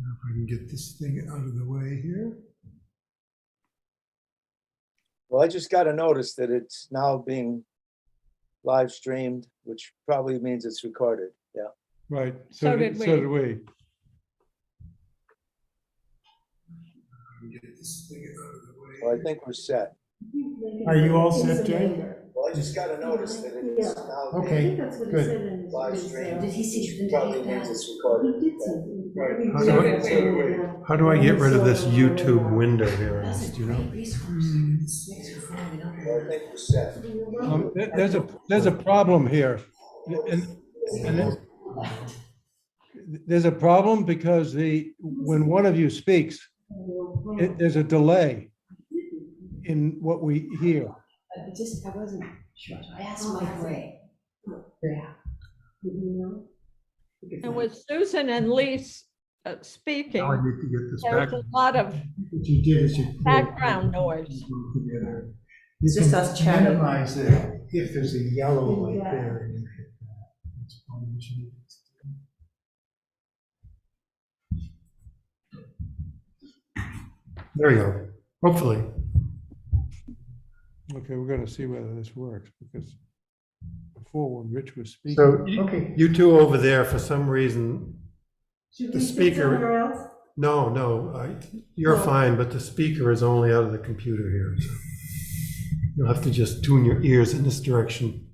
If I can get this thing out of the way here. Well, I just got a notice that it's now being live streamed, which probably means it's recorded. Yeah. Right. So did we. So did we. Get this thing out of the way. Well, I think we're set. Are you all set, Jay? Well, I just got a notice that it's now Okay, being good. live streamed, Did he see which probably means it's recorded. Right. How So do I- did we. How do I get rid of this YouTube window here? That's Do a you know? great resource. Thanks for following up. Well, I think we're set. There's a problem here. And there's a problem because when one of you speaks, there's a delay in what we hear. I wasn't sure. So I asked Mike Ray. Yeah. And with Susan and Lise speaking, Now I need to get this back. there's a lot of What you did is you background noise. together. It's You just can us chatting. minimize it if there's a yellow light there. And you hit that. That's probably what you need to do. There you go. Hopefully. Okay, we're gonna see whether this works, because before when Rich was speaking. So, you two over there, for some reason, Should the we sit speaker- somewhere else? no, you're fine, but the speaker is only out of the computer here. You'll have to just tune your ears in this direction,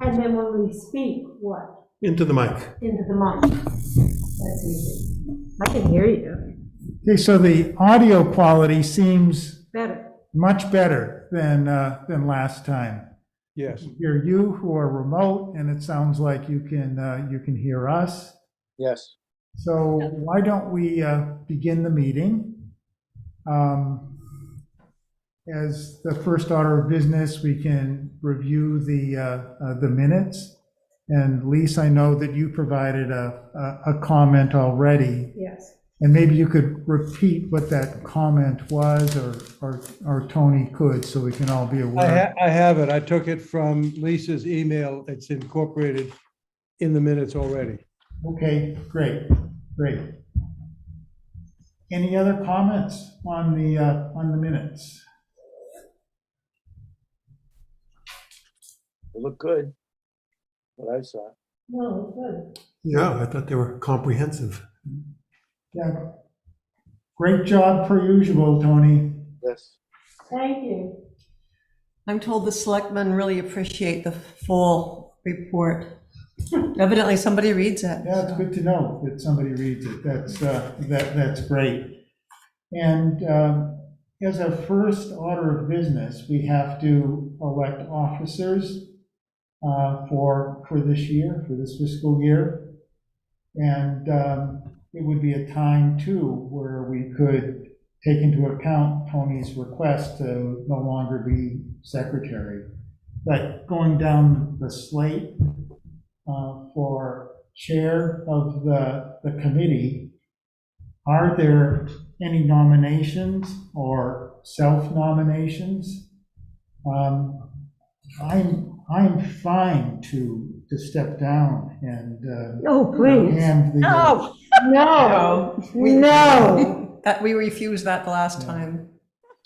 And then when we speak, what? into the mic. Into the mic. That's easy. I can hear you Okay, so the audio quality seems better. much better than last time. Yes, Hear you who are remote, and it sounds like you can hear us. Yes. So why don't we begin the meeting? As the first order of business, we can review the minutes. And Lisa, I know that you provided a comment already. Yes. And maybe you could repeat what that comment was, or Tony could, so we can all be aware. I have it. I took it from Lisa's email. It's incorporated in the minutes already. Okay, great. Any other comments on the minutes? It looked good. What I saw. No, good. Yeah, I thought they were comprehensive. Yeah. Great job per usual, Tony. Yes. Thank you. I'm told the selectmen really appreciate the full report. Evidently, somebody reads it. Yeah, it's good to know that somebody reads it. That's great. And as a first order of business, we have to elect officers for this year, for this fiscal year. And it would be a time, too, where we could take into account Tony's request to no longer be secretary. But going down the slate for chair of the committee, are there any nominations or self-nominations? I'm fine to step down and Oh, please. hand the. No, No. That, we refused that the last time.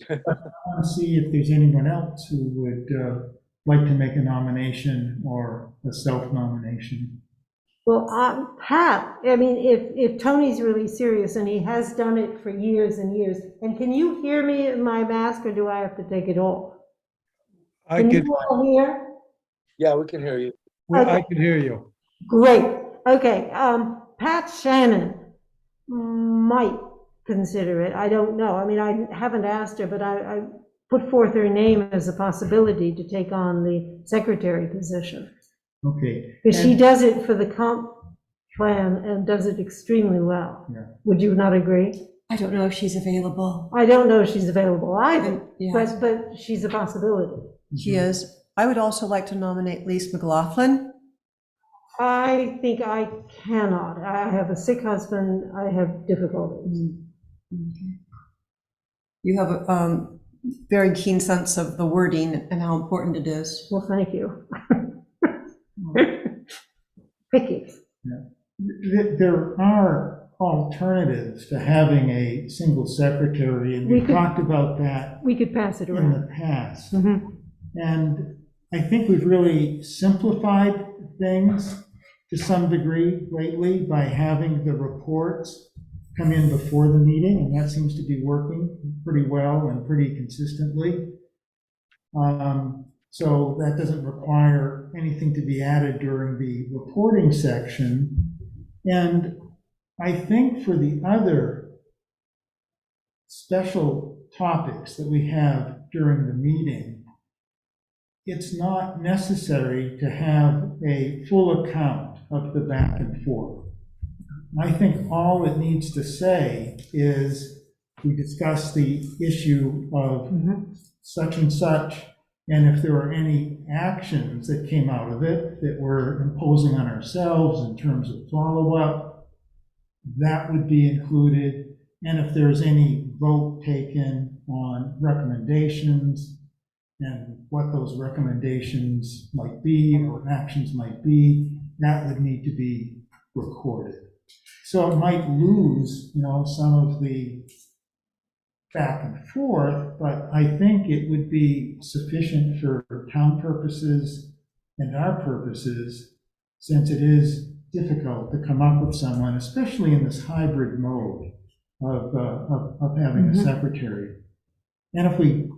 I want to see if there's anyone else who would like to make a nomination or a self-nomination. Well, Pat, I mean, if Tony's really serious, and he has done it for years and years, and can you hear me in my mask, or do I have to take it off? I Can could, you all hear? Yeah, we can hear you. I could hear you. Great. Okay, Pat Shannon might consider it. I don't know. I mean, I haven't asked her, but I put forth her name as a possibility to take on the secretary position. Okay. Because she does it for the comp plan and does it extremely well. Yeah. Would you not agree? I don't know if she's available. I don't know if she's available either, Yes, but she's a possibility. she is. I would also like to nominate Lise McLaughlin. I think I cannot. I have a sick husband. I have difficulties. You have a very keen sense of the wording and how important it is. Well, thank you. Picky. There are alternatives to having a single secretary, and We we could- talked about that We could pass it in around. the past. Mhm. And I think we've really simplified things to some degree lately by having the reports come in before the meeting, and that seems to be working pretty well and pretty consistently. So that doesn't require anything to be added during the reporting section. And I think for the other special topics that we have during the meeting, it's not necessary to have a full account of the back and forth. I think all it needs to say is we discussed the issue of such and such, and if there were any actions that came out of it that we're imposing on ourselves in terms of follow-up, that would be included. And if there's any vote taken on recommendations and what those recommendations might be or actions might be, that would need to be recorded. So it might lose, some of the back and forth, but I think it would be sufficient for town purposes and our purposes, since it is difficult to come up with someone, especially in this hybrid mode of having a secretary. And if we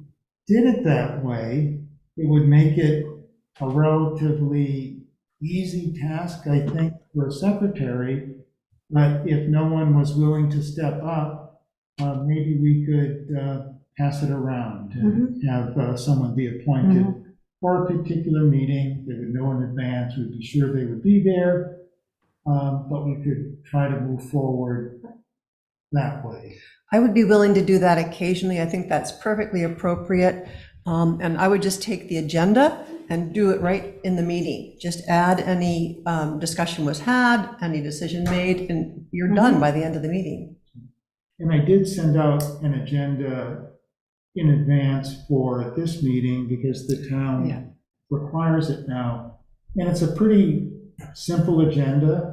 did it that way, it would make it a relatively easy task, I think, for a secretary. But if no one was willing to step up, maybe we could pass it around and have someone be appointed for a particular meeting. They would know in advance, we'd be sure they would be there, but we could try to move forward that way. I would be willing to do that occasionally. I think that's perfectly appropriate. And I would just take the agenda and do it right in the meeting. Just add any discussion was had, any decision made, and you're done by the end of the meeting. And I did send out an agenda in advance for this meeting because the town requires it now. And it's a pretty simple agenda.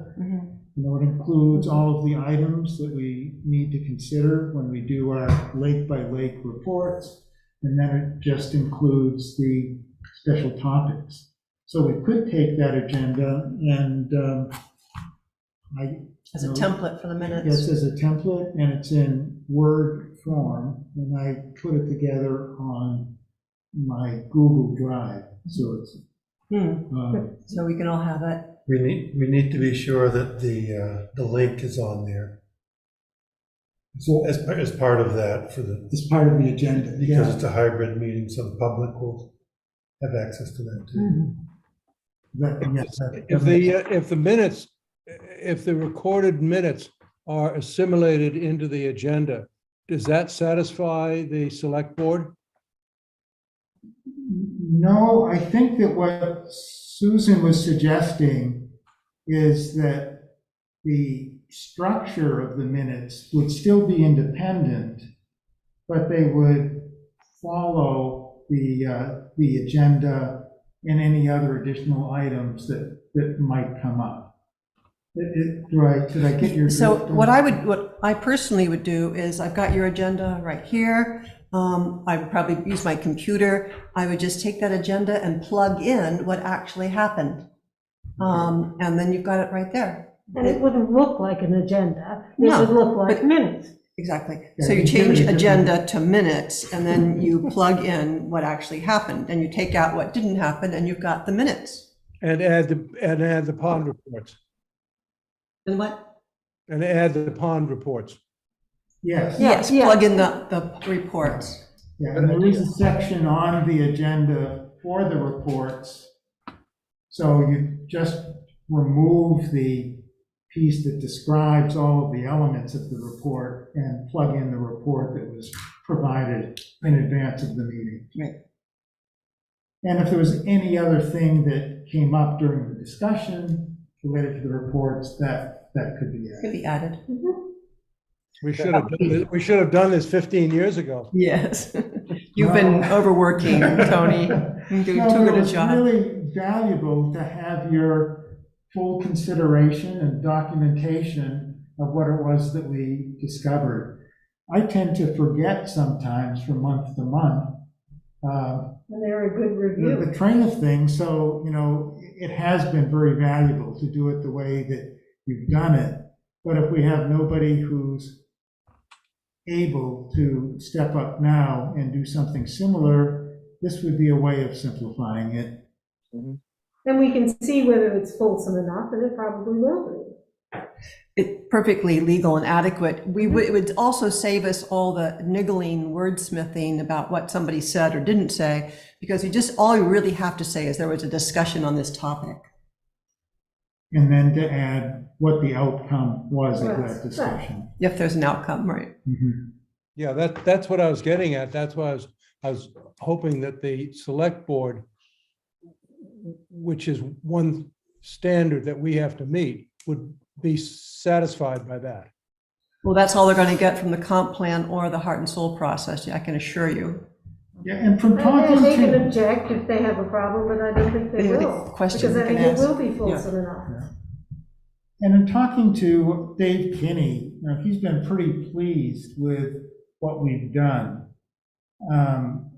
It includes all of the items that we need to consider when we do our lake-by-lake reports, and then it just includes the special topics. So we could take that agenda and As a template for the minutes. Yes, as a template, and it's in Word form, and I put it together on my Google Drive, so it's. So we can all have it. We need to be sure that the link is on there. So as part of that for the, It's part of the agenda. because it's a hybrid meeting, so the public will have access to that too. If the recorded minutes are assimilated into the agenda, does that satisfy the select board? No, I think that what Susan was suggesting is that the structure of the minutes would still be independent, but they would follow the agenda and any other additional items that might come up. Did I get your? So what I personally would do is, I've got your agenda right here. I would probably use my computer. I would just take that agenda and plug in what actually happened. And then you've got it right there. And it wouldn't look like an agenda. It No, would look like but- minutes. Exactly. Yeah, So you you give it change a different- agenda to minutes, and then you plug in what actually happened, and you take out what didn't happen, and you've got the minutes. And add the pond reports, And what? and add the pond reports. Yes. Yes, yeah. plug in the reports. Yeah, and there is a section on the agenda for the reports. So you just remove the piece that describes all of the elements of the report and plug in the report that was provided in advance of the meeting. Right. And if there was any other thing that came up during the discussion related to the reports, that could be Could added. be added. We should have done this 15 years ago. Yes. You've been overworking, Tony. You're doing No, too it good a was job. really valuable to have your full consideration and documentation of what it was that we discovered. I tend to forget sometimes from month to month And they're a good review. the train of things. So, it has been very valuable to do it the way that you've done it. But if we have nobody who's able to step up now and do something similar, this would be a way of simplifying it. And we can see whether it's fulsome enough, and it probably will be. It's perfectly legal and adequate. It would also save us all the niggling wordsmithing about what somebody said or didn't say, because all you really have to say is there was a discussion on this topic. And then to add what the outcome was of Right, that discussion. If there's an outcome, right? Yeah, that's what I was getting at. That's why I was hoping that the select board, which is one standard that we have to meet, would be satisfied by that. Well, that's all they're going to get from the comp plan or the heart and soul process, I can assure you. Yeah, and from And talking they can to, object if they have a problem, but I don't think they They have a will. question Because I they think can it will ask. be fulsome enough. and in talking to Dave Kinney, he's been pretty pleased with what we've done. And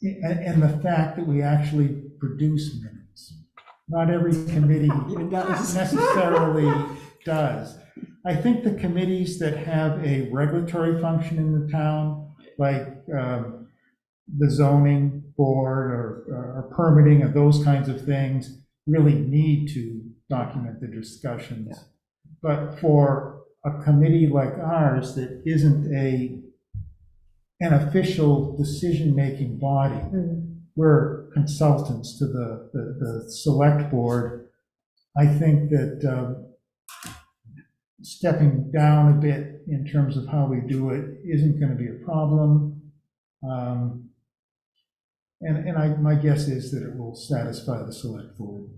the fact that we actually produce minutes. Not every committee Even does. necessarily does. I think the committees that have a regulatory function in the town, like the zoning board or permitting or those kinds of things, really need to document the discussions. Yeah. But for a committee like ours that isn't an official decision-making body, we're consultants to the select board. I think that stepping down a bit in terms of how we do it isn't going to be a problem. And my guess is that it will satisfy the select board.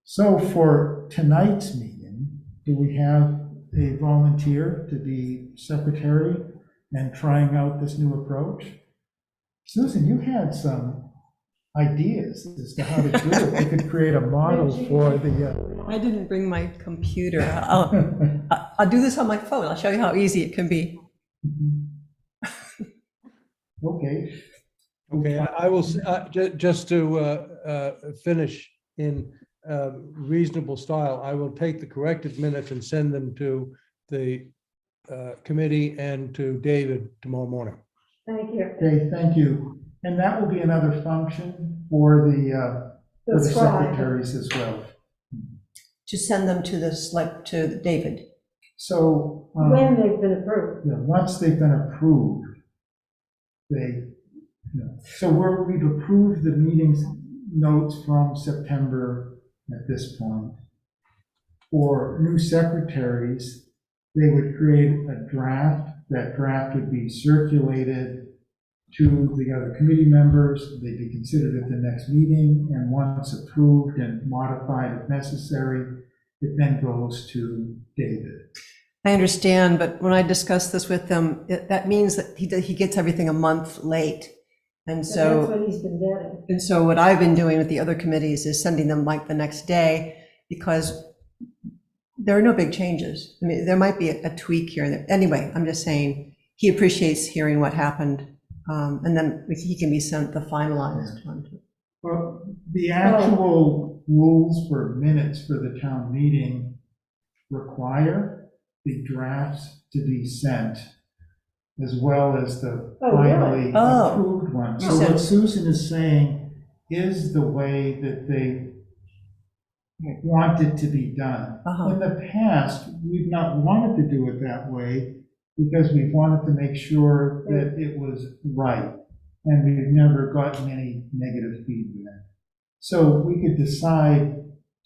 So for tonight's meeting, do we have a volunteer to be secretary and trying out this new approach? Susan, you had some ideas as to how to do it. We could create a model for the. I didn't bring my computer. I'll do this on my phone. I'll show you how easy it can be. Okay. Okay, I will, just to finish in reasonable style, I will take the corrected minutes and send them to the committee and to David tomorrow morning. Thank you. Okay, thank you. And that will be another function for the scribe. secretaries as well. To send them to David. So. When they've been approved. Yeah, once they've been approved, so we've approved the meetings notes from September at this point. For new secretaries, they would create a draft. That draft would be circulated to the other committee members. They'd be considered at the next meeting, and once approved and modified if necessary, it then goes to David. I understand, but when I discussed this with them, that means that he gets everything a month late. And That's so, what he's been getting. and so what I've been doing with the other committees is sending them like the next day, because there are no big changes. I mean, there might be a tweak here and there. Anyway, I'm just saying, he appreciates hearing what happened. And then he can be sent the finalized one. Well, the actual rules for minutes for the town meeting require the drafts to be sent, as well as the finally Oh. approved one. You So said- what Susan is saying is the way that they want it to be done. Uh-huh. In the past, we've not wanted to do it that way because we wanted to make sure that it was right, and we've never gotten any negative feedback. So we could decide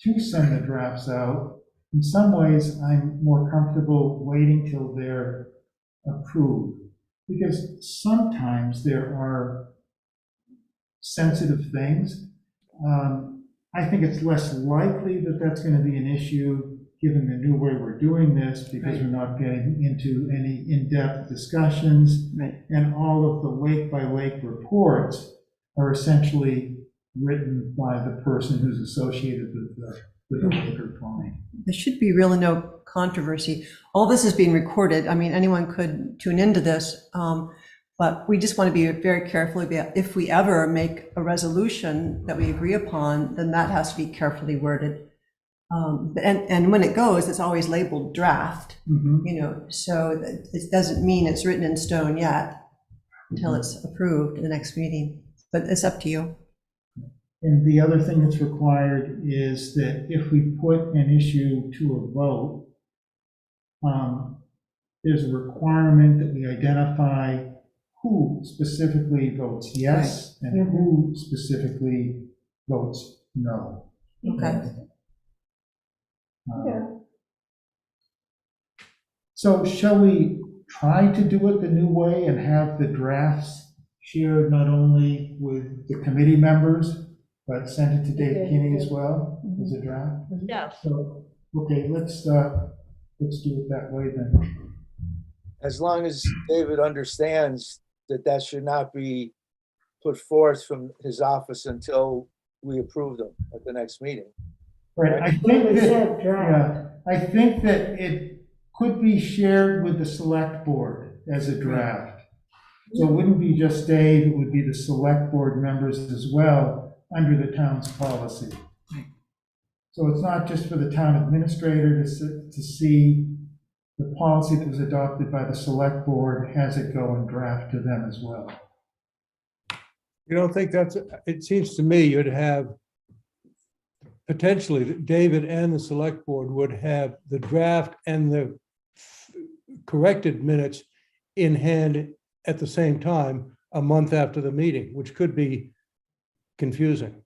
to send the drafts out. In some ways, I'm more comfortable waiting till they're approved, because sometimes there are sensitive things. I think it's less likely that that's going to be an issue, given the new way we're doing this, because we're not getting into any in-depth discussions. Right. And all of the lake-by-lake reports are essentially written by the person who's associated with with a bigger fine. There should be really no controversy. All this is being recorded. I mean, anyone could tune into this. But we just want to be very careful about if we ever make a resolution that we agree upon, then that has to be carefully worded. And when it goes, it's always labeled draft, you know, so it doesn't mean it's written in stone yet until it's approved in the next meeting, but it's up to you. And the other thing that's required is that if we put an issue to a vote, there's a requirement that we identify who specifically votes yes and who specifically votes no. Okay. So shall we try to do it the new way and have the drafts shared not only with the committee members, but send it to Dave Kinney as well as a draft? Yes. So, okay, let's do it that way then. As long as David understands that that should not be put forth from his office until we approve them at the next meeting. Right, I think that, yeah, I think that it could be shared with the select board as a draft. So it wouldn't be just Dave, it would be the select board members as well under the town's policy. So it's not just for the town administrator to see the policy that was adopted by the select board, has it go and draft to them as well. You don't think that's, it seems to me you'd have, potentially, David and the select board would have the draft and the corrected minutes in hand at the same time, a month after the meeting, which could be confusing.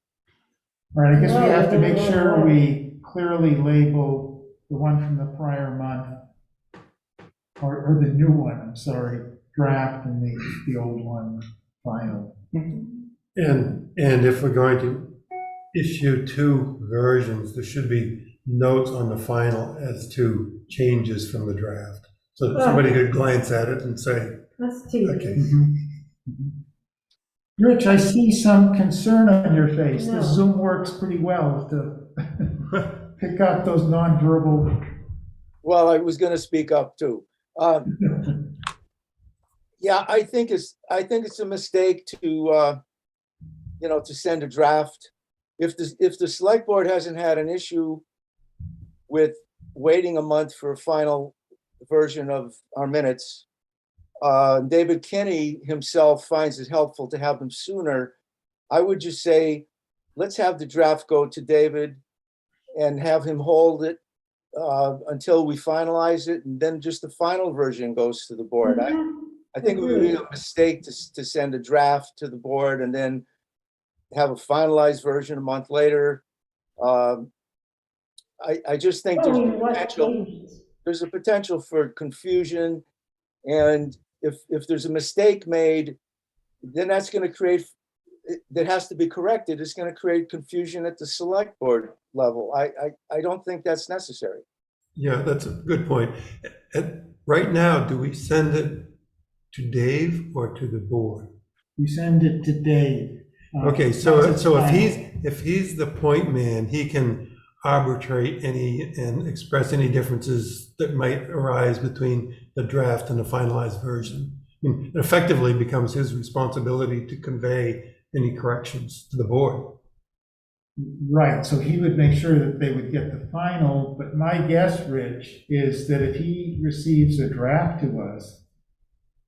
All right, I guess we have to make sure we clearly label the one from the prior month, or the new one, I'm sorry, draft, and the old one final. And if we're going to issue two versions, there should be notes on the final as to changes from the draft. So that somebody could glance at it and say, That's too. okay. Rich, I see some concern on your face. No. The Zoom works pretty well to pick up those nonverbal. Well, I was gonna speak up too. Yeah, I think it's a mistake to, to send a draft. If the select board hasn't had an issue with waiting a month for a final version of our minutes, David Kinney himself finds it helpful to have them sooner. I would just say, let's have the draft go to David and have him hold it until we finalize it, and then just the final version goes to the board. I think it would be a mistake to send a draft to the board and then have a finalized version a month later. I just think there's a potential for confusion, and if there's a mistake made, then that's going to create, that has to be corrected. It's going to create confusion at the select board level. I don't think that's necessary. Yeah, that's a good point. Right now, do we send it to Dave or to the board? We send it to Dave. Okay, so if he's the point man, he can arbitrate any and express any differences that might arise between the draft and the finalized version. I mean, it effectively becomes his responsibility to convey any corrections to the board. Right, so he would make sure that they would get the final, but my guess, Rich, is that if he receives a draft to us,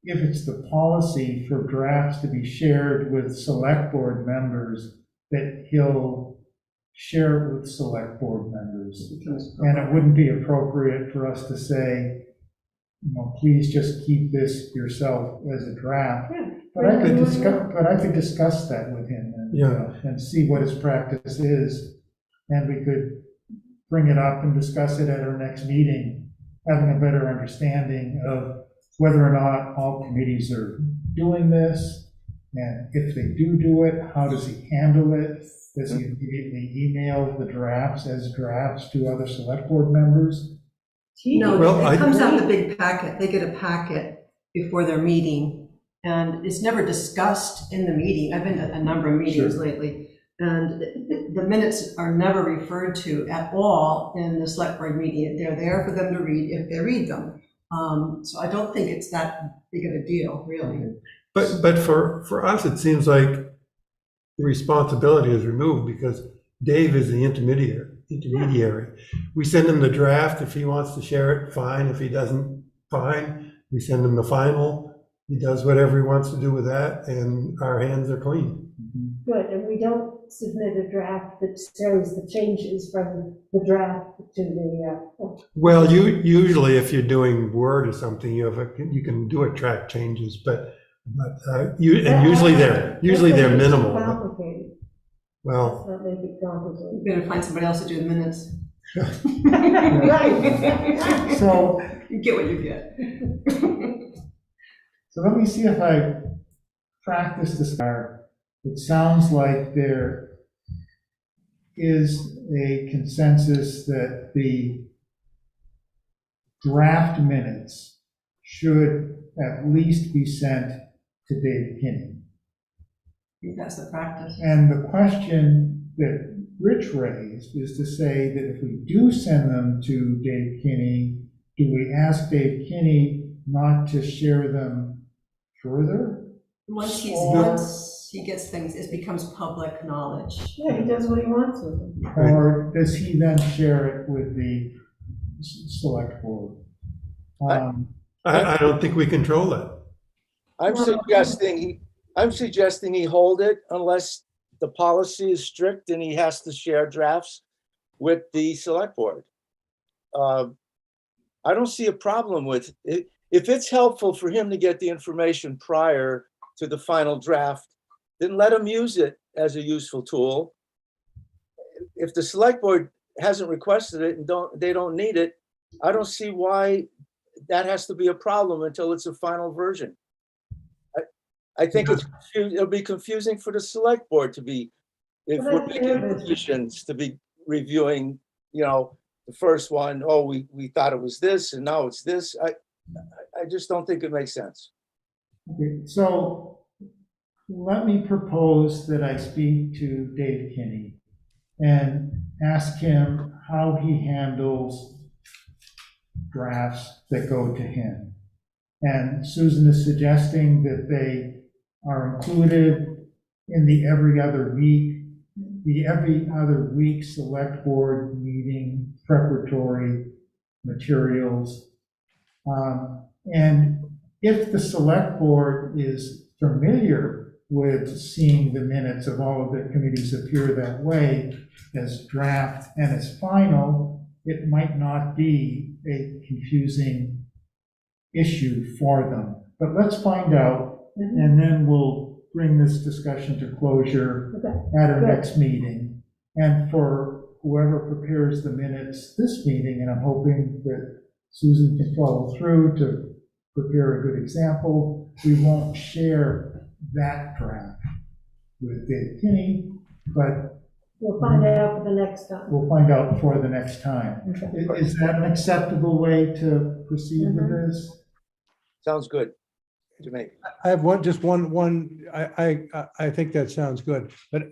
if it's the policy for drafts to be shared with select board members, that he'll share it with select board members. And it wouldn't be appropriate for us to say, please just keep this yourself as a draft. But I could discuss that with him and see what his practice is. And we could bring it up and discuss it at our next meeting, having a better understanding of whether or not all committees are doing this. And if they do it, how does he handle it? Does he immediately email the drafts as drafts to other select board members? No, Well, it comes out in the big packet. They get a packet before their meeting, and it's never discussed in the meeting. I've been at a number of meetings lately. And the minutes are never referred to at all in the select board meeting. They're there for them to read if they read them. So I don't think it's that big of a deal, really. But for us, it seems like the responsibility is removed because Dave is the intermediary. We send him the draft. If he wants to share it, fine. If he doesn't, fine. We send him the final. He does whatever he wants to do with that, and our hands are clean. Good, and we don't submit a draft that shows the changes from the draft to the, Well, usually if you're doing Word or something, you can do a track changes, but usually they're minimal. But, complicated. well, Let's not make it complicated. You're gonna find somebody else to do the minutes. Right. So, You get what you get. so let me see if I practice this. It sounds like there is a consensus that the draft minutes should at least be sent to Dave Kinney. I think that's the practice. And the question that Rich raised is to say that if we do send them to Dave Kinney, do we ask Dave Kinney not to share them further? Once he gets things, it becomes public knowledge. Yeah, he does what he wants with them. Or does he then share it with the select board? I don't think we control that. I'm suggesting he hold it unless the policy is strict and he has to share drafts with the select board. I don't see a problem with it. If it's helpful for him to get the information prior to the final draft, then let him use it as a useful tool. If the select board hasn't requested it and they don't need it, I don't see why that has to be a problem until it's a final version. I think it'll be confusing for the select board to be, if we're making decisions, to be reviewing, the first one, oh, we thought it was this and now it's this. I just don't think it makes sense. Okay, so let me propose that I speak to Dave Kinney and ask him how he handles drafts that go to him. And Susan is suggesting that they are included in the every other week select board meeting preparatory materials. And if the select board is familiar with seeing the minutes of all of the committees appear that way as draft and as final, it might not be a confusing issue for them. But let's find out, and then we'll bring this discussion to closure at our next meeting. And for whoever prepares the minutes this meeting, and I'm hoping that Susan can follow through to prepare a good example, we won't share that draft with Dave Kinney, but We'll find out for the next time. we'll find out for the next time. Okay. Is that an acceptable way to proceed with this? Sounds good to me. I have one, I think that sounds good, but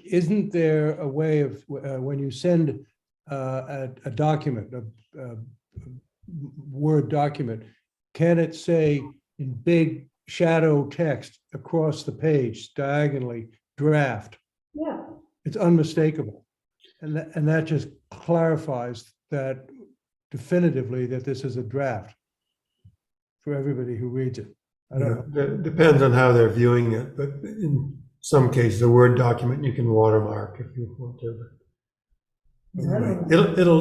isn't there a way of, when you send a document, a Word document, can it say in big shadow text across the page diagonally, draft? Yeah, It's unmistakable. And that just clarifies that definitively that this is a draft for everybody who reads it. I don't know. It depends on how they're viewing it, but in some cases, a Word document, you can watermark if you want to.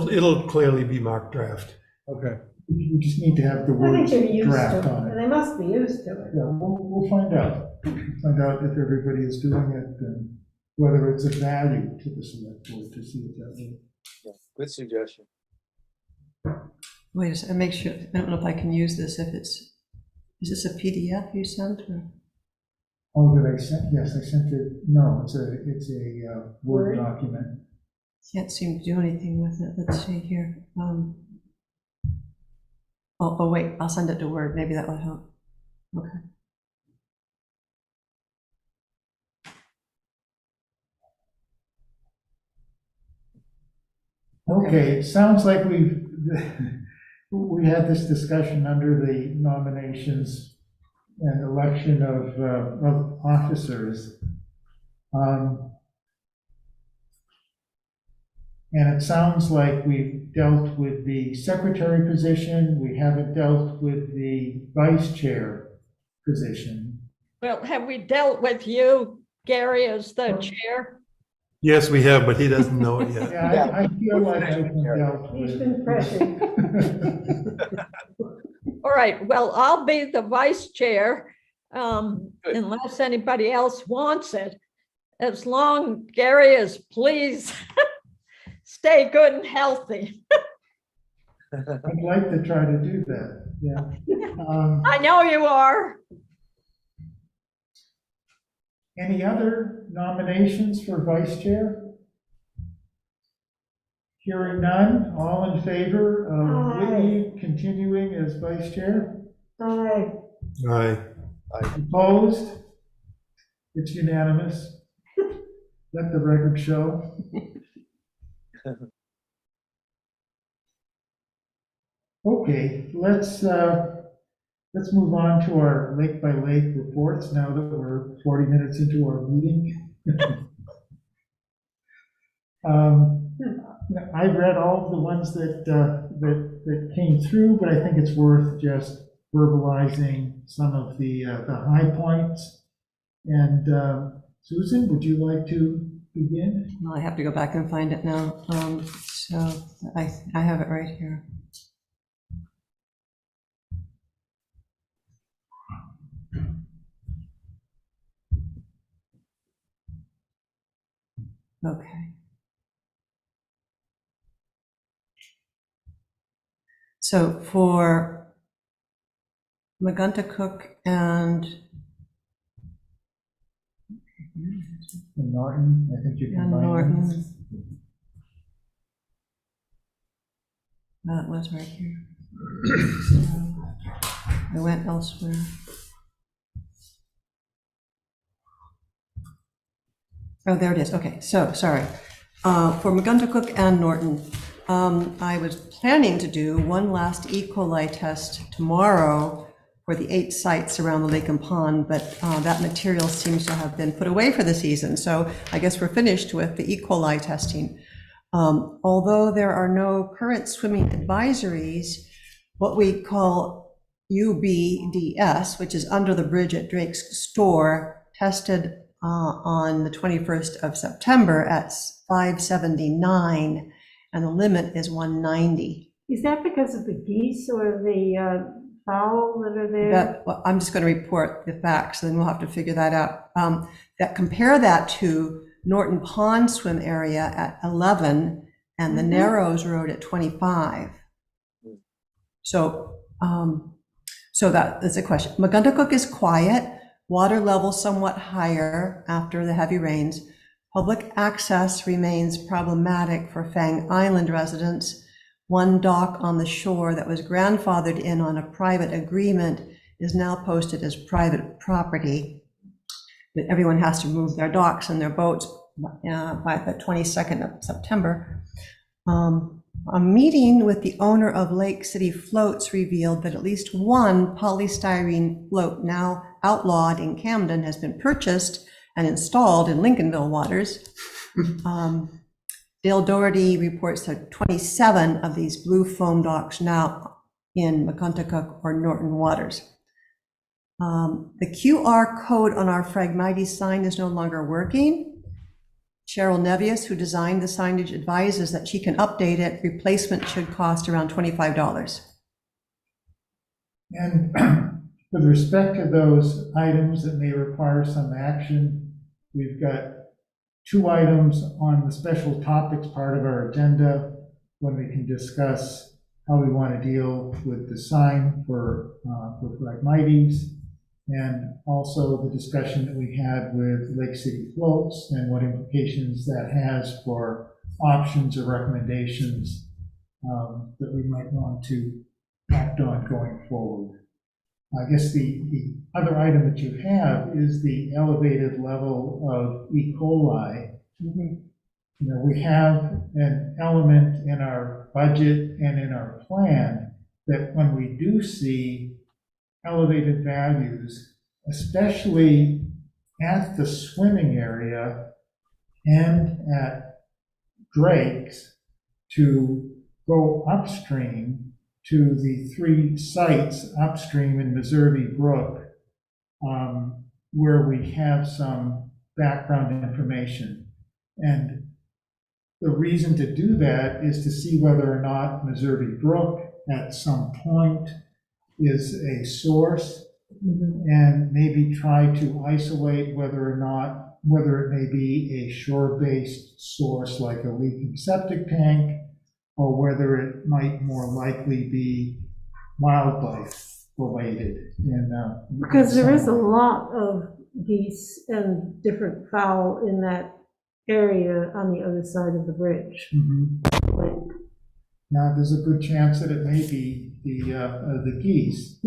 It'll clearly be marked draft. Okay. We just need to have the I word think they're used draft to on it, it. and they must be used to it. Yeah, we'll find out. Find out if everybody is doing it and whether it's of value to the select board to see it that way. Yeah, good suggestion. Wait a second, make sure, I don't know if I can use this if is this a PDF you sent or? Oh, did I send? Yes, I sent it. No, it's a Word document. Can't seem to do anything with it. Let's see here. Oh, wait, I'll send it to Word. Maybe that will help. Okay. Okay, it sounds like we had this discussion under the nominations and election of officers. And it sounds like we've dealt with the secretary position, we haven't dealt with the vice chair position. Well, have we dealt with you, Gary, as the chair? Yes, we have, but he doesn't know it yet. Yeah, I feel like I've been dealt with. He's been pressured. All right, well, I'll be the vice chair, unless anybody else wants it. As long, Gary, as please stay good and healthy. I'd like to try to do that, yeah. I know you are. Any other nominations for vice chair? Hearing none, all in favor of Whitney continuing as vice chair? Aye. Aye. Opposed? It's unanimous. Let the record show. Okay, let's move on to our lake by lake reports now that we're 40 minutes into our meeting. I read all of the ones that came through, but I think it's worth just verbalizing some of the high points. And Susan, would you like to begin? Well, I have to go back and find it now. So I have it right here. Okay. So for McGuntacook and Norton, I think you can find Norton. That was right here. So I went elsewhere. Oh, there it is. Okay, so sorry. For McGuntacook and Norton, I was planning to do one last E. coli test tomorrow for the 8 sites around the lake and pond, but that material seems to have been put away for the season. So I guess we're finished with the E. coli testing. Although there are no current swimming advisories, what we call UBDS, which is under the bridge at Drake's store, tested on the 21st of September at 579, and the limit is 190. Is that because of the geese or the fowl that are there? Well, I'm just going to report the facts, and then we'll have to figure that out. Compare that to Norton Pond swim area at 11 and the Narrows Road at 25. So that is a question. McGuntacook is quiet. Water level somewhat higher after the heavy rains. Public access remains problematic for Fang Island residents. One dock on the shore that was grandfathered in on a private agreement is now posted as private property. But everyone has to move their docks and their boats by the 22nd of September. A meeting with the owner of Lake City Floats revealed that at least one polystyrene float now outlawed in Camden has been purchased and installed in Lincolnville waters. Dale Doherty reports that 27 of these blue foam docks now in McGuntacook or Norton waters. The QR code on our Phragmites sign is no longer working. Cheryl Nevius, who designed the signage, advises that she can update it. Replacement should cost around $25. And with respect to those items that may require some action, we've got 2 items on the special topics part of our agenda when we can discuss how we want to deal with the sign for Phragmites, and also the discussion that we had with Lake City Floats and what implications that has for options or recommendations that we might want to act on going forward. I guess the other item that you have is the elevated level of E. coli. we have an element in our budget and in our plan that when we do see elevated values, especially at the swimming area and at Drake's, to go upstream to the 3 sites upstream in Missouri Brook, where we have some background information. And the reason to do that is to see whether or not Missouri Brook at some point is a source, and maybe try to isolate whether it may be a shore-based source like a leaking septic tank, or whether it might more likely be wildlife related. Because there is a lot of geese and different fowl in that area on the other side of the bridge. Mhm. Now, there's a good chance that it may be the geese.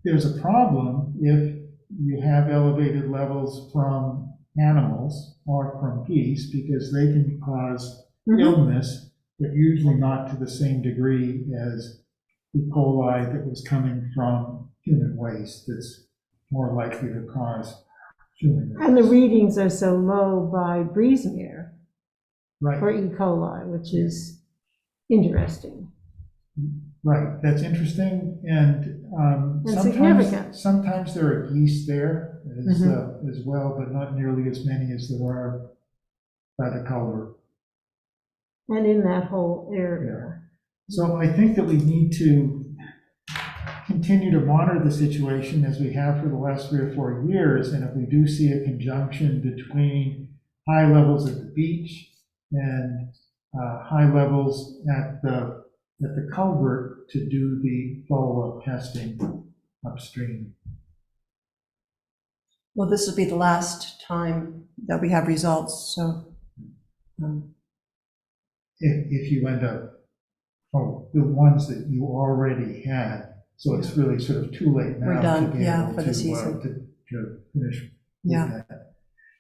There's a problem if you have elevated levels from animals or from geese, because they can cause illness, but usually not to the same degree as E. coli that was coming from human waste that's more likely to cause human And the illness. readings are so low by Breezemere for Right, E. coli, which is interesting. right, that's interesting, and significant. sometimes there are geese there as well, but not nearly as many as there are by the culvert. And in that whole area. So I think that we need to continue to monitor the situation as we have for the last 3 or 4 years, and if we do see a conjunction between high levels at the beach and high levels at the culvert, to do the follow-up testing upstream. Well, this will be the last time that we have results, so. If you end up, the ones that you already had, so it's really sort of too late now. We're done, to be yeah, able for the to, season. To finish with Yeah. that.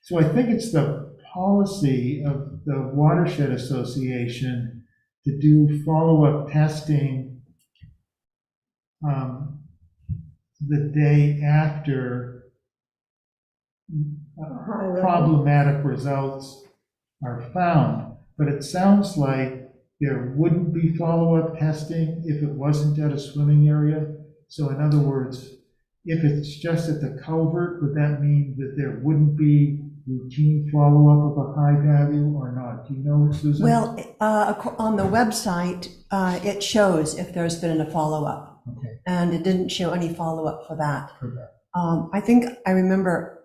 So I think it's the policy of the Watershed Association to do follow-up testing the day after problematic results are found. But it sounds like there wouldn't be follow-up testing if it wasn't at a swimming area. So in other words, if it's just at the culvert, would that mean that there wouldn't be routine follow-up of a high value or not? Do you know, Susan? Well, on the website, it shows if there's been a follow-up. Okay. And it didn't show any follow-up for that. For that. I think I remember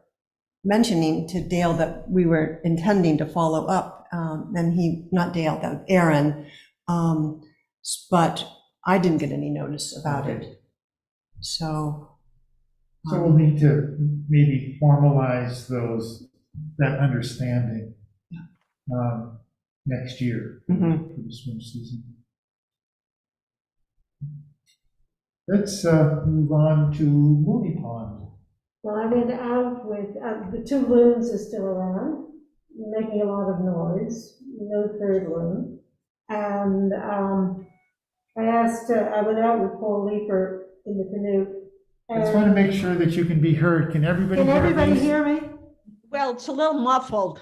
mentioning to Dale that we were intending to follow up, and not Dale, that Aaron, but I didn't get any notice about it. So. So we'll need to maybe formalize that understanding next year for the swim season. Let's move on to Moody Pond. Well, I went out with, the 2 loons are still around, making a lot of noise, no 3rd loon. And I went out with Paul Leeper in the canoe. I just want to make sure that you can be heard. Can everybody Can hear everybody these? hear me? Well, it's a little muffled.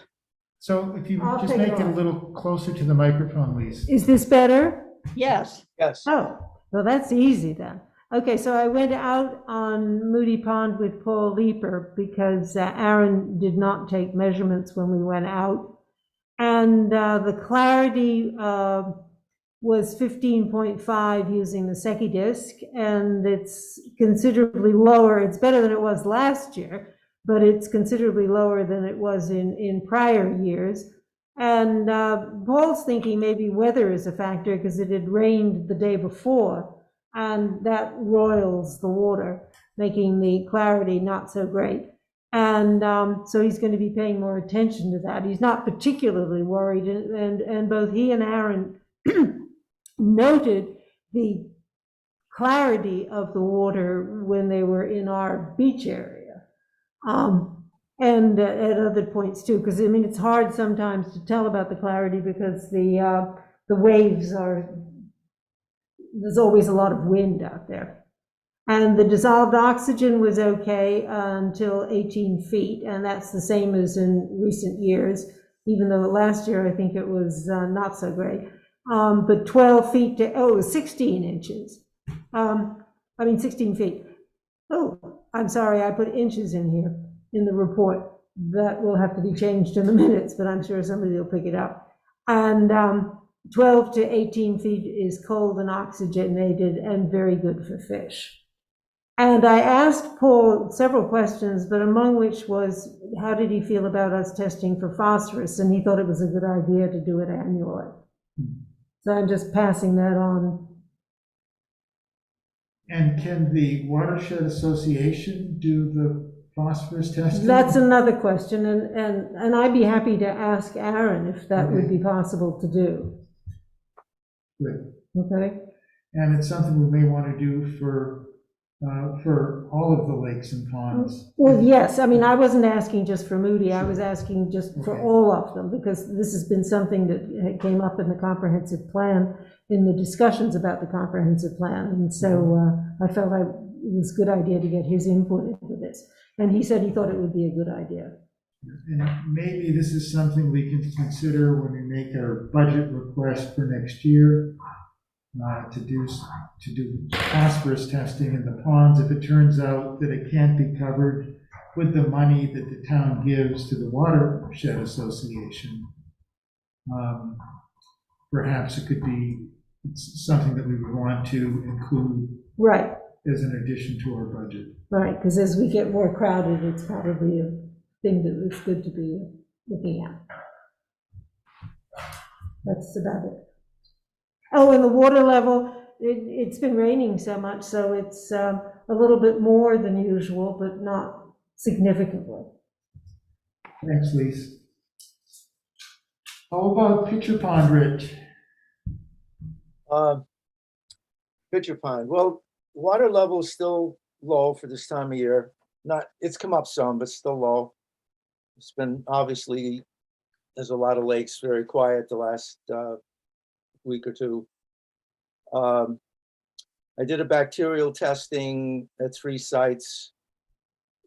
So if you I'll just take make it it a off. little closer to the microphone, please. Is this better? Yes. Yes. Oh, well, that's easy then. Okay, so I went out on Moody Pond with Paul Leeper because Aaron did not take measurements when we went out. And the clarity was 15.5 using the Secchi disc, and it's considerably lower. It's better than it was last year, but it's considerably lower than it was in prior years. And Paul's thinking maybe weather is a factor because it had rained the day before, and that roils the water, making the clarity not so great. And so he's going to be paying more attention to that. He's not particularly worried, and both he and Aaron noted the clarity of the water when they were in our beach area. And at other points too, because I mean, it's hard sometimes to tell about the clarity because the waves are, there's always a lot of wind out there. And the dissolved oxygen was okay until 18 feet, and that's the same as in recent years, even though last year I think it was not so great. But 12 feet to, 16 inches. 16 feet. Oh, I'm sorry, I put inches in here in the report. That will have to be changed in the minutes, but I'm sure somebody will pick it up. And 12 to 18 feet is cold and oxygenated and very good for fish. And I asked Paul several questions, but among which was, how did he feel about us testing for phosphorus? And he thought it was a good idea to do it annually. So I'm just passing that on. And can the Watershed Association do the phosphorus testing? That's another question, and I'd be happy to ask Aaron if that would be possible to do. Good. Okay? And it's something we may want to do for all of the lakes and ponds. Well, yes, I mean, I wasn't asking just for Moody, I was asking just for Okay. all of them, because this has been something that came up in the comprehensive plan, in the discussions about the comprehensive plan, and so I felt it was a good idea to get his input into this. And he said he thought it would be a good idea. And maybe this is something we can consider when we make our budget request for next year, to do phosphorus testing in the ponds. If it turns out that it can't be covered with the money that the town gives to the Watershed Association, perhaps it could be something that we would want to include Right, as an addition to our budget. right, because as we get more crowded, it's probably a thing that it's good to be looking at. That's about it. Oh, and the water level, it's been raining so much, so it's a little bit more than usual, but not significantly. Thanks, Lise. How about Pitcher Pond, Rich? Pitcher Pond, well, water level is still low for this time of year. It's come up some, but still low. It's been, obviously, there's a lot of lakes very quiet the last week or two. I did a bacterial testing at 3 sites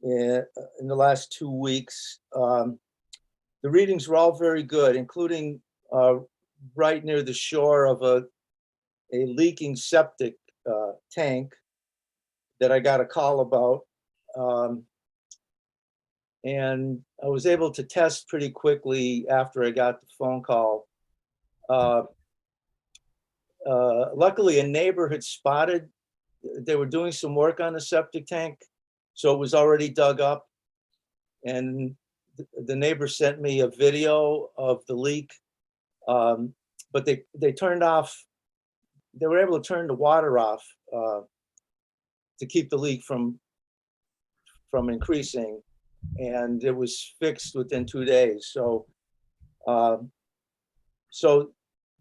in the last 2 weeks. The readings were all very good, including right near the shore of a leaking septic tank that I got a call about. And I was able to test pretty quickly after I got the phone call. Luckily, a neighbor had spotted, they were doing some work on the septic tank, so it was already dug up. And the neighbor sent me a video of the leak, but they turned off, they were able to turn the water off to keep the leak from increasing, and it was fixed within 2 days. So, so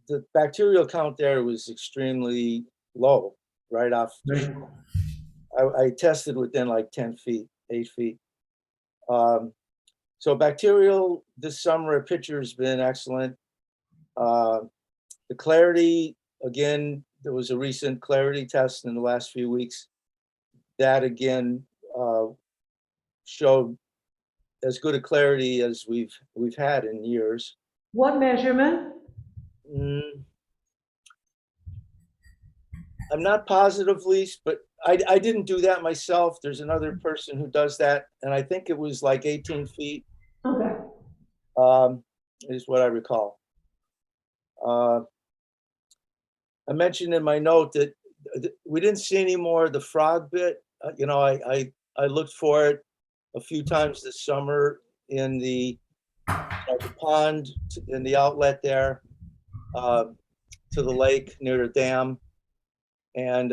the bacterial count there was extremely low, right off. I tested within like 10 feet, 8 feet. So bacterial this summer at Pitcher has been excellent. The clarity, again, there was a recent clarity test in the last few weeks. That again showed as good a clarity as we've had in years. What measurement? I'm not positive, Lise, but I didn't do that myself. There's another person who does that, and I think it was like 18 feet. Okay. Is what I recall. I mentioned in my note that we didn't see any more of the frog bit. I looked for it a few times this summer in the pond, in the outlet there, to the lake near the dam. And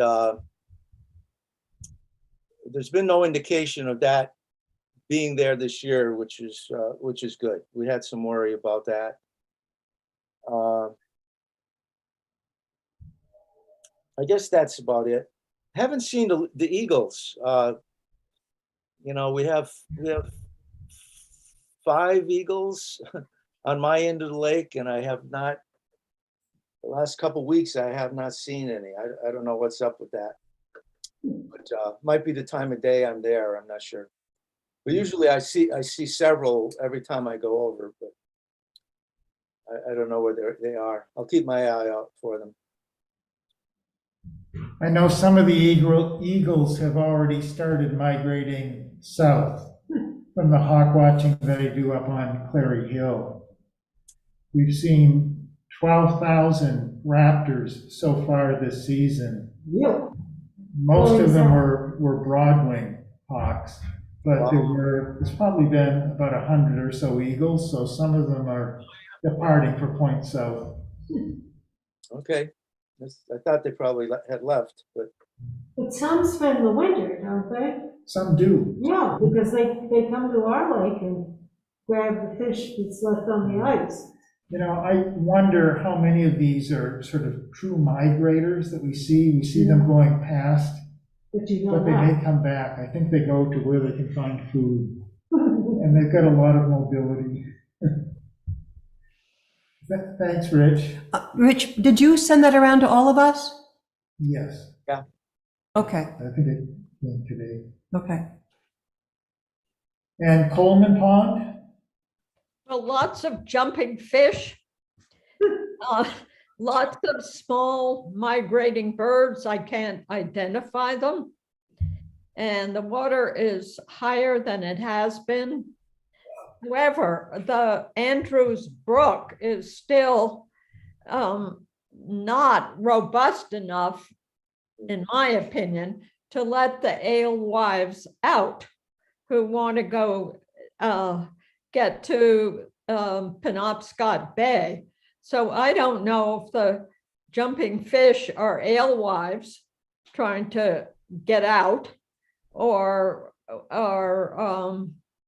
there's been no indication of that being there this year, which is good. We had some worry about that. I guess that's about it. Haven't seen the eagles. We have 5 eagles on my end of the lake, and I have not, the last couple weeks, I have not seen any. I don't know what's up with that. But might be the time of day I'm there, I'm not sure. But usually I see several every time I go over, but I don't know where they are. I'll keep my eye out for them. I know some of the eagles have already started migrating south from the hawk watching that I do up on Clary Hill. We've seen 12,000 raptors so far this season. Really? Most of them were broadwing hawks, but there's probably been about 100 or so eagles, so some of them are departing for Point South. Okay. I thought they probably had left, but But some spend the winter, don't they? Some do. Yeah, because they come to our lake and grab the fish that's left on the ice. You know, I wonder how many of these are sort of true migrators that we see. We see them going past, But you but don't they know. may come back. I think they go to where they can find food, and they've got a lot of mobility. Thanks, Rich. Rich, did you send that around to all of us? Yes, Okay, I think it came today. okay. And Coleman Pond? Well, lots of jumping fish. Lots of small migrating birds. I can't identify them. And the water is higher than it has been. However, the Andrews Brook is still not robust enough, in my opinion, to let the alewives out who want to go get to Penobscot Bay. So I don't know if the jumping fish are alewives trying to get out or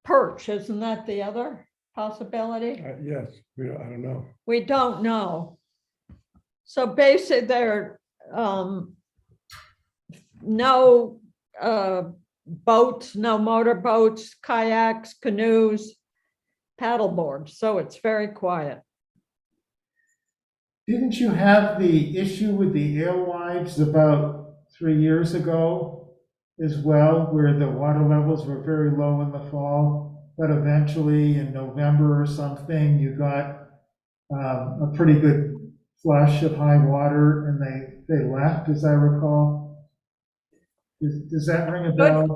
perch. Isn't that the other possibility? Yes, I don't know. We don't know. So basically there no boats, no motorboats, kayaks, canoes, paddleboards. So it's very quiet. Didn't you have the issue with the alewives about 3 years ago as well, where the water levels were very low in the fall, but eventually in November or something, you got a pretty good flush of high water and they left, as I recall? Does that ring a bell?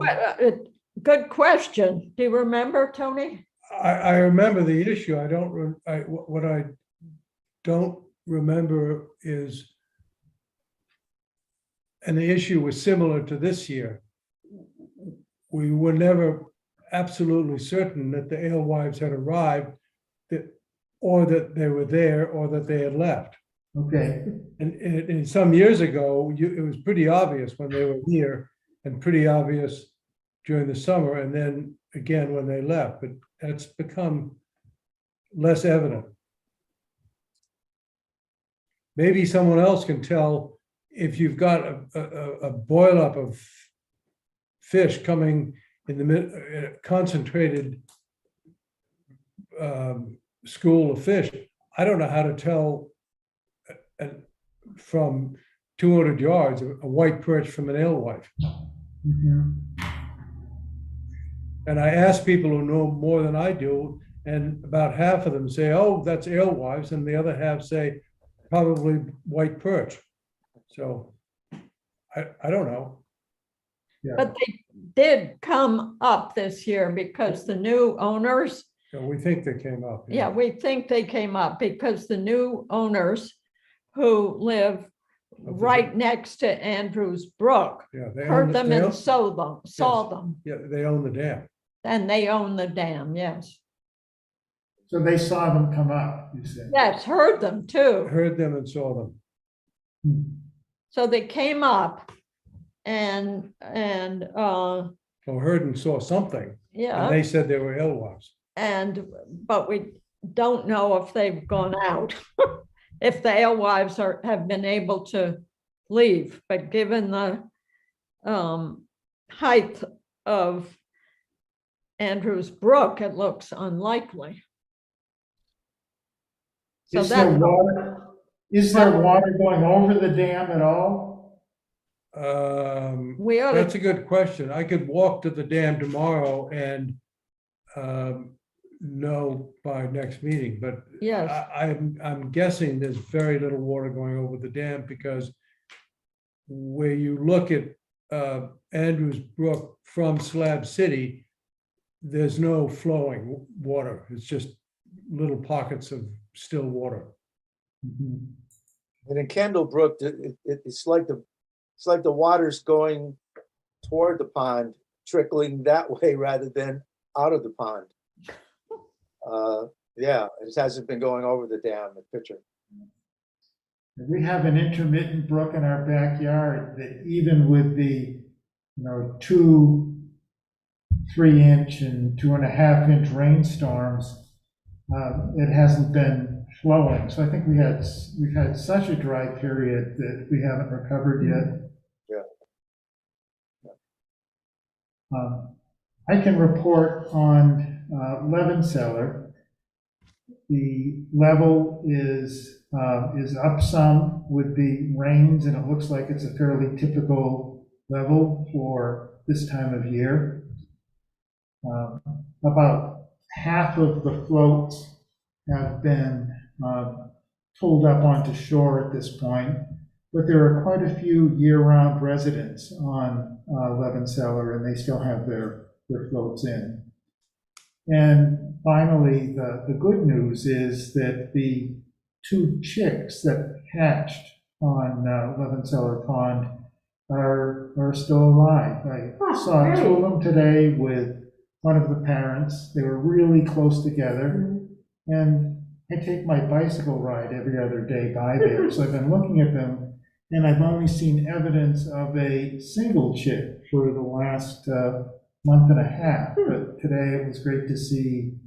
Good question. Do you remember, Tony? I remember the issue. What I don't remember is, and the issue was similar to this year. We were never absolutely certain that the alewives had arrived, or that they were there, or that they had left. Okay, And some years ago, it was pretty obvious when they were here, and pretty obvious during the summer, and then again when they left. But that's become less evident. Maybe someone else can tell if you've got a boil up of fish coming in the concentrated school of fish. I don't know how to tell from 200 yards a white perch from an alewife. mhm. And I ask people who know more than I do, and about half of them say, oh, that's alewives, and the other half say, probably white perch. So I don't know. Yeah. But they did come up this year because the new owners, So we think they came up. yeah, we think they came up because the new owners who live right next to Andrews Brook Yeah, they own heard the- them they and own- saw them, Yeah, they own the dam. and they own the dam, yes. So they saw them come up, you said? Yes, heard them too. Heard them and saw them. Hmm. So they came up and Well, heard and saw something, and yeah, they said they were alewives. but we don't know if they've gone out. If the alewives have been able to leave, but given the height of Andrews Brook, it looks unlikely. So Is there that, water, is there water going over the dam at all? we ought That's to, a good question. I could walk to the dam tomorrow and know by next meeting, but yes, I'm guessing there's very little water going over the dam because where you look at Andrews Brook from Slab City, there's no flowing water. It's just little pockets of still water. Mhm. And in Kendall Brook, it's like the water's going toward the pond, trickling that way rather than out of the pond. Yeah, it hasn't been going over the dam, the picture. We have an intermittent brook in our backyard that even with the, 3-inch and 2.5-inch rainstorms, it hasn't been flowing. So I think we've had such a dry period that we haven't recovered yet. I can report on Levin Cellar. The level is up some with the rains, and it looks like it's a fairly typical level for this time of year. About half of the floats have been pulled up onto shore at this point, but there are quite a few year-round residents on Levin Cellar, and they still have their floats in. And finally, the good news is that the 2 chicks that hatched on Levin Cellar Pond are still alive. I saw 2 of them today with one of the parents. They were really close together. And I take my bicycle ride every other day by there. So I've been looking at them, and I've only seen evidence of a single chick for the last month and a half. But today it was great to see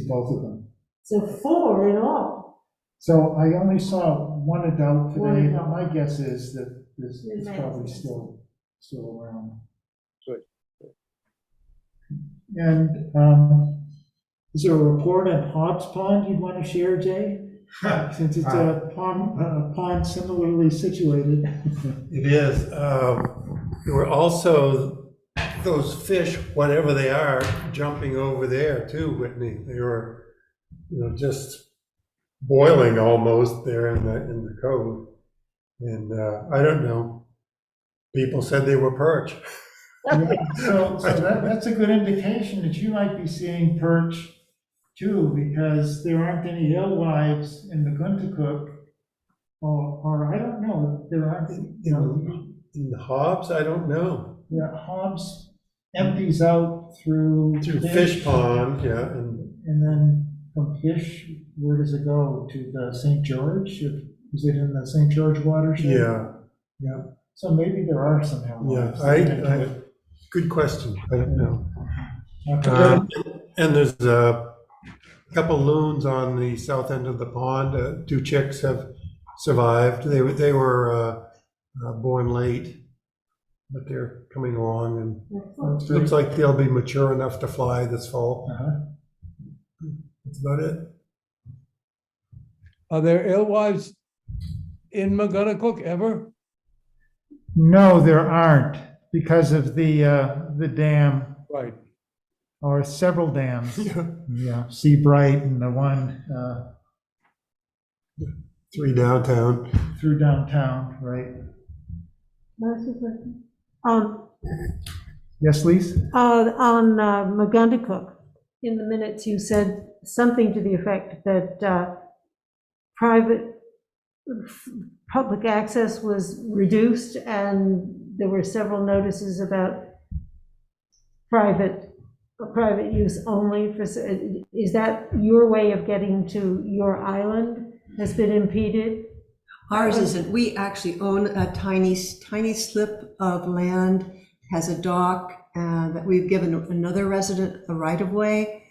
both of them. So 4 in all. So I only saw one adult One today, adult. but my guess is that this is It probably makes still around. Good. And is there a report on Hobbs Pond you'd want to share, Jay? Since it's a pond similarly situated. It is. There were also those fish, whatever they are, jumping over there too, Whitney. They were, just boiling almost there in the cove. And I don't know. People said they were perch. Yeah, so that's a good indication that you might be seeing perch too, because there aren't any alewives in the Guntacook, or I don't know, there aren't, In the Hobbs, I don't know. yeah, Hobbs empties out through Fish Pond, yeah, and then from Fish, where does it go? To the St. George? Is it in the St. George watershed? yeah. So maybe there are some alewives. I good question. I don't know. And there's a couple loons on the south end of the pond. 2 chicks have survived. They were born late, but they're coming along, and it looks like they'll be mature enough to fly this fall. That's about it. Are there alewives in McGonagall ever? No, there aren't, because of the dam, Right. or several dams. Yeah. Yeah, Seabright and the one 3 downtown. through downtown, right? What's the question? Yes, Lise? On McGundacook, in the minutes, you said something to the effect that public access was reduced, and there were several notices about private use only. Is that your way of getting to your island has been impeded? Ours isn't. We actually own a tiny slip of land, has a dock, that we've given another resident a right-of-way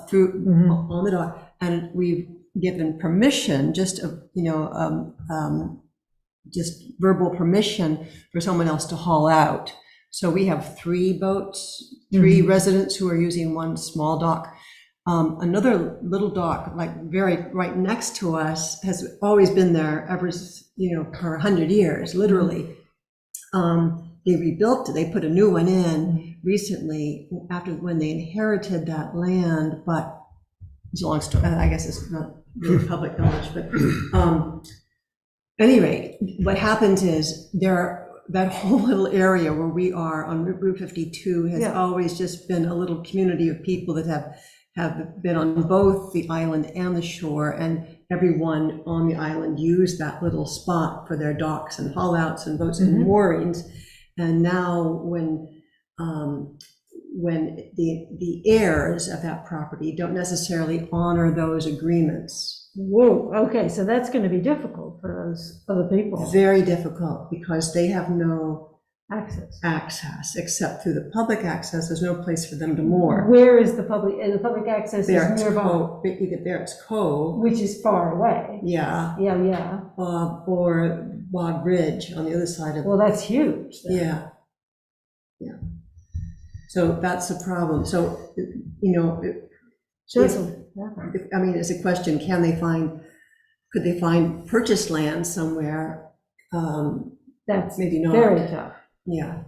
through on the dock, and we've given permission, just verbal permission for someone else to haul out. So we have 3 boats, 3 residents who are using one small dock. Another little dock, like very right next to us, has always been there ever, for 100 years, literally. They rebuilt it, they put a new one in recently after when they inherited that land, but it's a long story. I guess it's not really public knowledge, but anyway, what happens is that whole little area where we are on Route 52 has always just been a little community of people that have been on both the island and the shore, and everyone on the island used that little spot for their docks and haulouts and boats and moorings. And now when the heirs of that property don't necessarily honor those agreements. Whoa, okay, so that's gonna be difficult for those other people. Very difficult, because they have no Access. access except through the public access. There's no place for them to moor. Where is the public access Barrett's is nearby, Cove, either Barrett's Cove, which is far away. yeah, Yeah, or Bog Bridge on the other side of, well, that's huge. then. yeah. So that's the problem. So, So if- it's I mean, it's a question, could they find purchased land somewhere? That's Maybe not. very tough. Yeah.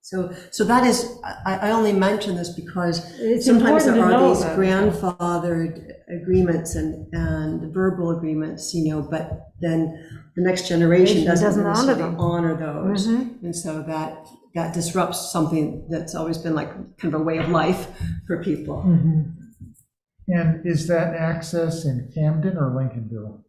So that is, I only mention this because It's sometimes important there to are know these about it. grandfathered agreements and verbal agreements, but then the next generation doesn't Doesn't honor necessarily them. honor those. Mhm. And so that disrupts something that's always been like kind of a way of life for people. And is that access in Camden or Lincolnville?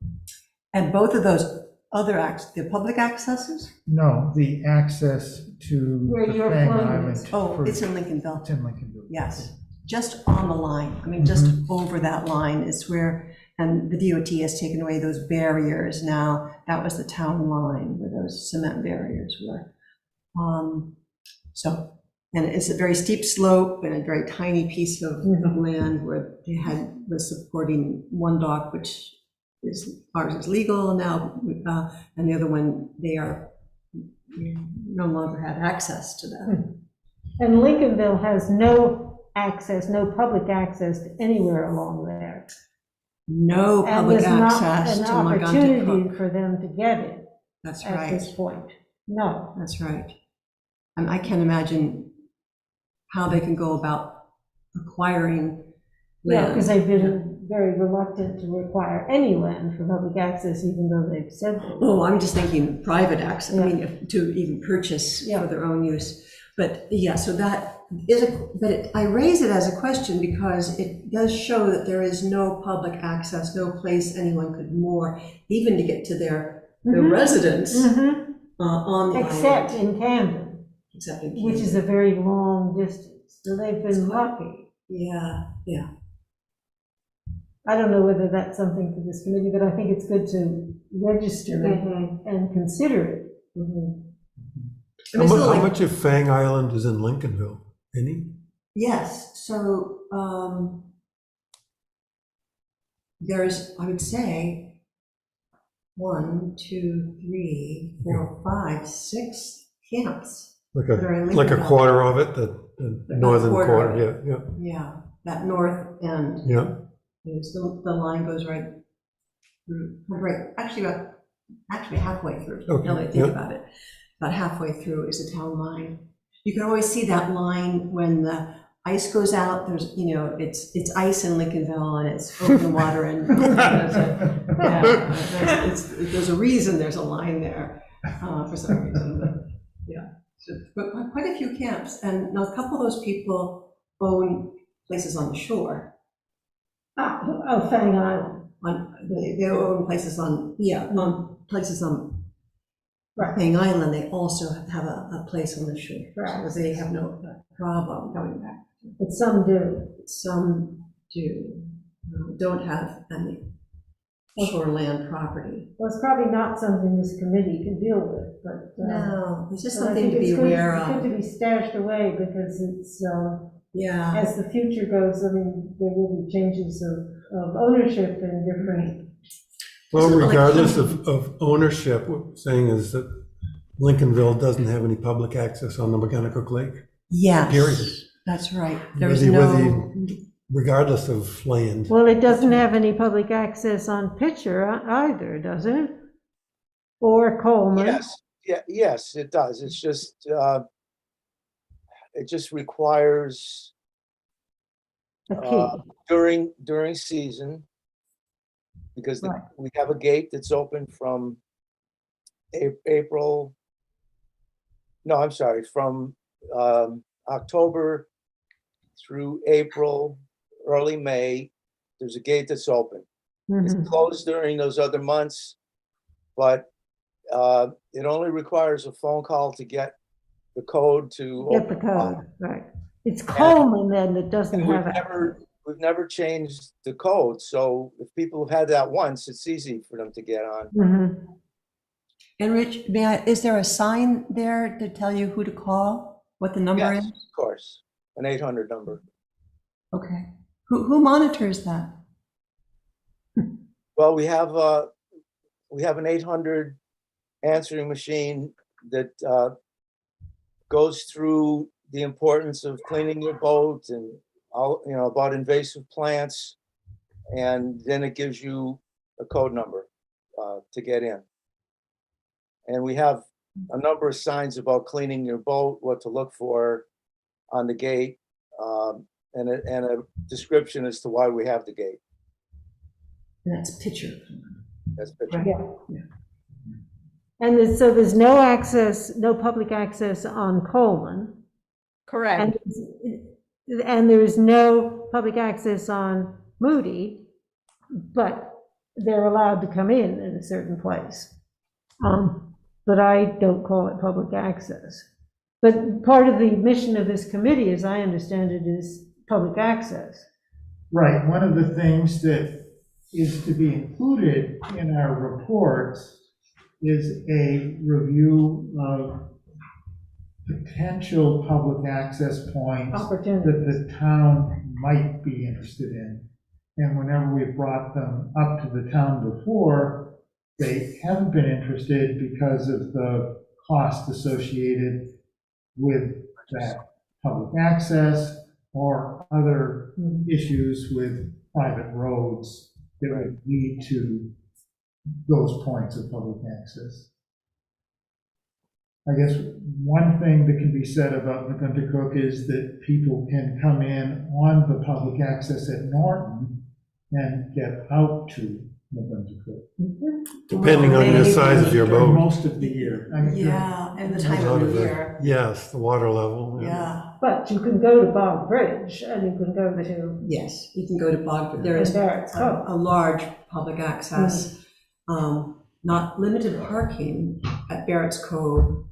And both of those the public accesses? No, the access to Where the your Fang float Island. is. Oh, for- it's in Lincolnville. It's in Lincolnville. Yes, just on the line. I mean, just over that line is where, and the DOT has taken away those barriers now. That was the town line where those cement barriers were. And it's a very steep slope and a very tiny piece of land where they was supporting one dock, which ours is legal now, and the other one, they are no longer have access to that. And Lincolnville has no access, no public access to anywhere along there. No And public there's not access an to Montgomery opportunity Cook. for them to get it That's at right. this point. No. That's right. And I can't imagine how they can go about acquiring Yeah, land. because they've been very reluctant to require any land for public access, even though they've said they will. Oh, I'm just thinking private access, I mean, to even purchase for their own use. But yeah, so that is I raise it as a question because it does show that there is no public access, no place anyone could moor, even to get to their residence on the Except island. in Camden, Except in which Camden. is a very long distance. So they've been lucky. Yeah. I don't know whether that's something for this committee, but I think it's good to register it and consider it. I mean, it's How like- much of Fang Island is in Lincolnville? Any? Yes, so there's, I would say, 1, 2, 3, 4, 5, 6 camps. Like that are in a Lincolnville. quarter of it, the northern quarter of quarter, Yeah, that north end. yeah. Is the line goes right through, actually halfway through, Okay, now that I think about it. About halfway through is the town line. You can always see that line when the ice goes out, there's, it's ice in Lincolnville and it's open water and there's a reason there's a line there for some reason, but yeah. But quite a few camps, and now a couple of those people own places on the shore. Oh, Fang Island. They own places on Fang Island. They also have a place on the shore, Right. so they have no problem going back. But some do. Some do, don't have any shoreland property. Well, it's probably not something this committee can deal with, but. No, it's just but I something think to be it's good- aware It's of. good to be stashed away because it's, Yeah, as the future goes, I mean, there will be changes of ownership and different. Well, Isn't it like- regardless of ownership, what we're saying is that Lincolnville doesn't have any public access on the McGonagall Lake, Yes, period. that's right. There's Whether no, regardless of land. Well, it doesn't have any public access on Pitcher either, does it? Or Coleman? Yes, it does. It's just, it just requires A key. during season, because Right. we have a gate that's open from April. No, I'm sorry, from October through April, early May. There's a gate that's open. It's Mhm. closed during those other months, but it only requires a phone call to get the code to Get the open it up. code, right. It's Coleman then that doesn't And have it. we've never changed the code, so if people have had that once, it's easy for them to get on. Mhm. and Rich, is there a sign there to tell you who to call, what the number Yes, is? of course, an 800 number. Okay. Who monitors that? Well, we have an 800 answering machine that goes through the importance of cleaning your boat and all, about invasive plants. And then it gives you a code number to get in. And we have a number of signs about cleaning your boat, what to look for on the gate, and a description as to why we have the gate. That's Pitcher. That's picture. Yeah. And so there's no access, no public access on Coleman. Correct. And there's no public access on Moody, but they're allowed to come in a certain place. But I don't call it public access. But part of the mission of this committee, as I understand it, is public access. Right, one of the things that is to be included in our reports is a review of potential public access points that Opportunities. the town might be interested in. And whenever we've brought them up to the town before, they haven't been interested because of the cost associated with that public access or other issues with private roads that would lead to those points of public access. I guess one thing that can be said about McGuntacook is that people can come in on the public access at Norton and get out to McGuntacook. Depending on the size of your During boat. most of the year. I mean, Yeah, and the time of the year. Yes, the water level. Yeah, But you can go to Bog Bridge and you can go to yes, you can go to Bog, there is Barrett's Cove. a large public access, not limited parking at Barrett's Cove,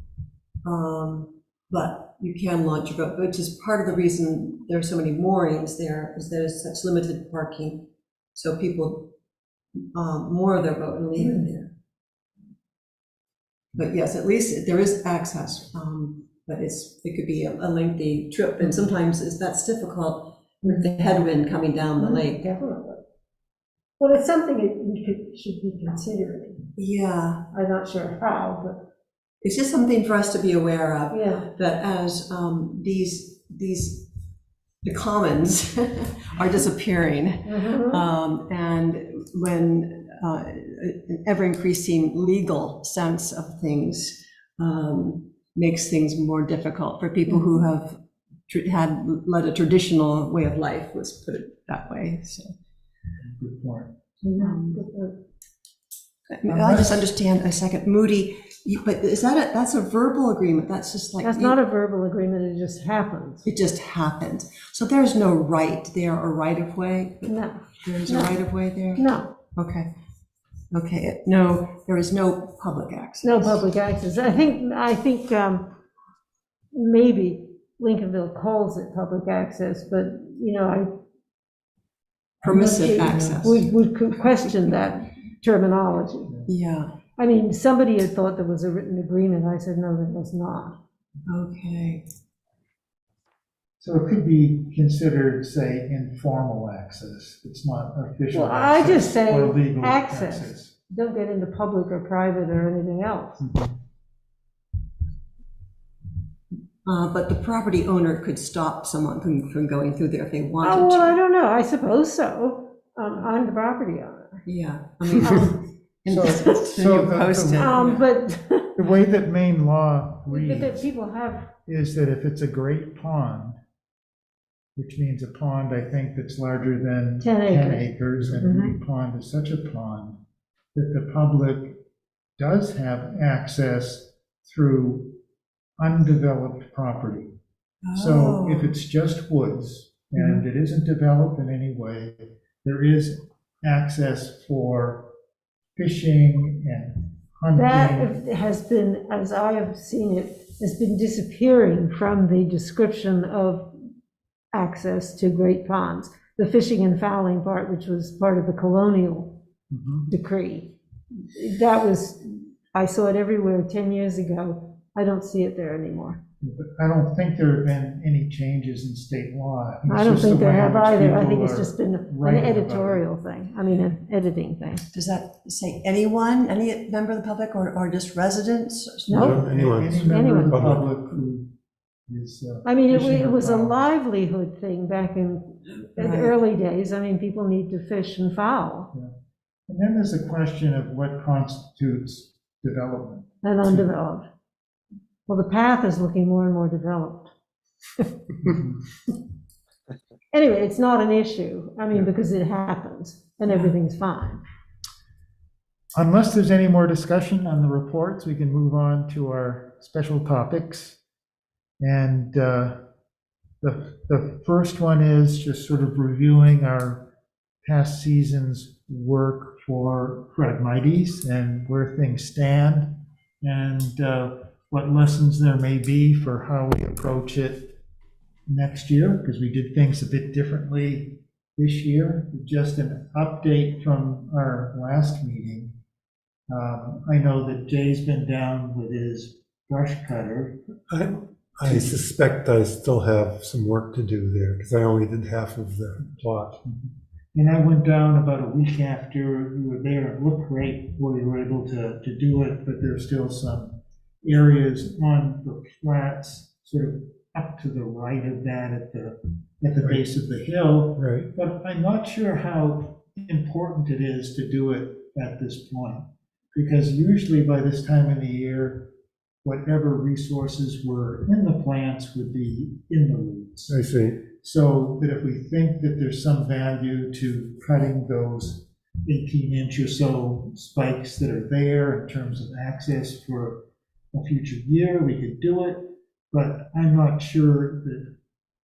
but you can launch your boat, which is part of the reason there are so many moorings there, is there's such limited parking. So people moor their boat and leave it there. But yes, at least there is access, but it could be a lengthy trip, and sometimes that's difficult with the headwind coming down the lake. Definitely. Well, it's something that we should be considering. Yeah, I'm not sure how, but it's just something for us to be aware of, yeah. that as the commons are disappearing, Mhm. and when an ever-increasing legal sense of things makes things more difficult for people who have had led a traditional way of life, let's put it that way. So Good point. I just understand a second, Moody, but is that's a verbal agreement? That's just like. That's not a verbal agreement, it just happens. It just happened. So there's no right there or right of way? No, There's a No. right of way there? no, Okay. Okay, no, there is no public access. no public access. I think maybe Lincolnville calls it public access, but, Permissive access. we could question that terminology. Yeah, I mean, somebody had thought there was a written agreement. I said, no, there was not. okay. So it could be considered, say, informal access. It's not official Well, I access just say or legal access. Don't get into public or private or anything else. but the property owner could stop someone from going through there if they Oh, wanted well, I to. don't know, I suppose so. I'm the property owner. Yeah, I mean, So- then so you the- post it. But, The way that Maine law but that reads people have, is that if it's a great pond, which means a pond, I think, that's larger than 10 10 acres. acres, and a great pond is such a pond that the public does have access through undeveloped property. So if it's just woods and it isn't developed in any way, there is access for fishing and hunting. that has been, as I have seen it, has been disappearing from the description of access to great ponds. The fishing and fouling part, which was part of the colonial Mhm. decree. That was, I saw it everywhere 10 years ago. I don't see it there anymore. But I don't think there have been any changes in state law. think it's I don't just the think there way in have which either. I think people it's are just been an writing about it. editorial thing, I mean, an editing thing. Does that say anyone, any member of the public, or just residents? No. Anyone. Any member of the Anyone. public who is. I mean, fishing it or was a fouling. livelihood thing back in the Right. early days. I mean, people need to fish and foul And then there's a question of what constitutes development. and undeveloped. Well, the path is looking more and more developed. Anyway, it's not an issue, I mean, because it happens and everything's fine. Unless there's any more discussion on the reports, we can move on to our special topics. And the first one is just sort of reviewing our past season's work for Phragmites and where things stand, and what lessons there may be for how we approach it next year, because we did things a bit differently this year. Just an update from our last meeting. I know that Jay's been down with his brush cutter. I suspect I still have some work to do there because I only did half of the plot. And I went down about a week after you were there. It looked great where you were able to do it, but there's still some areas on the flats sort of up to the right of that at the base of the hill. Right. But I'm not sure how important it is to do it at this point, because usually by this time of the year, whatever resources were in the plants would be in the roots. I see. So that if we think that there's some value to cutting those 18-inch or so spikes that are there in terms of access for a future year, we could do it. But I'm not sure that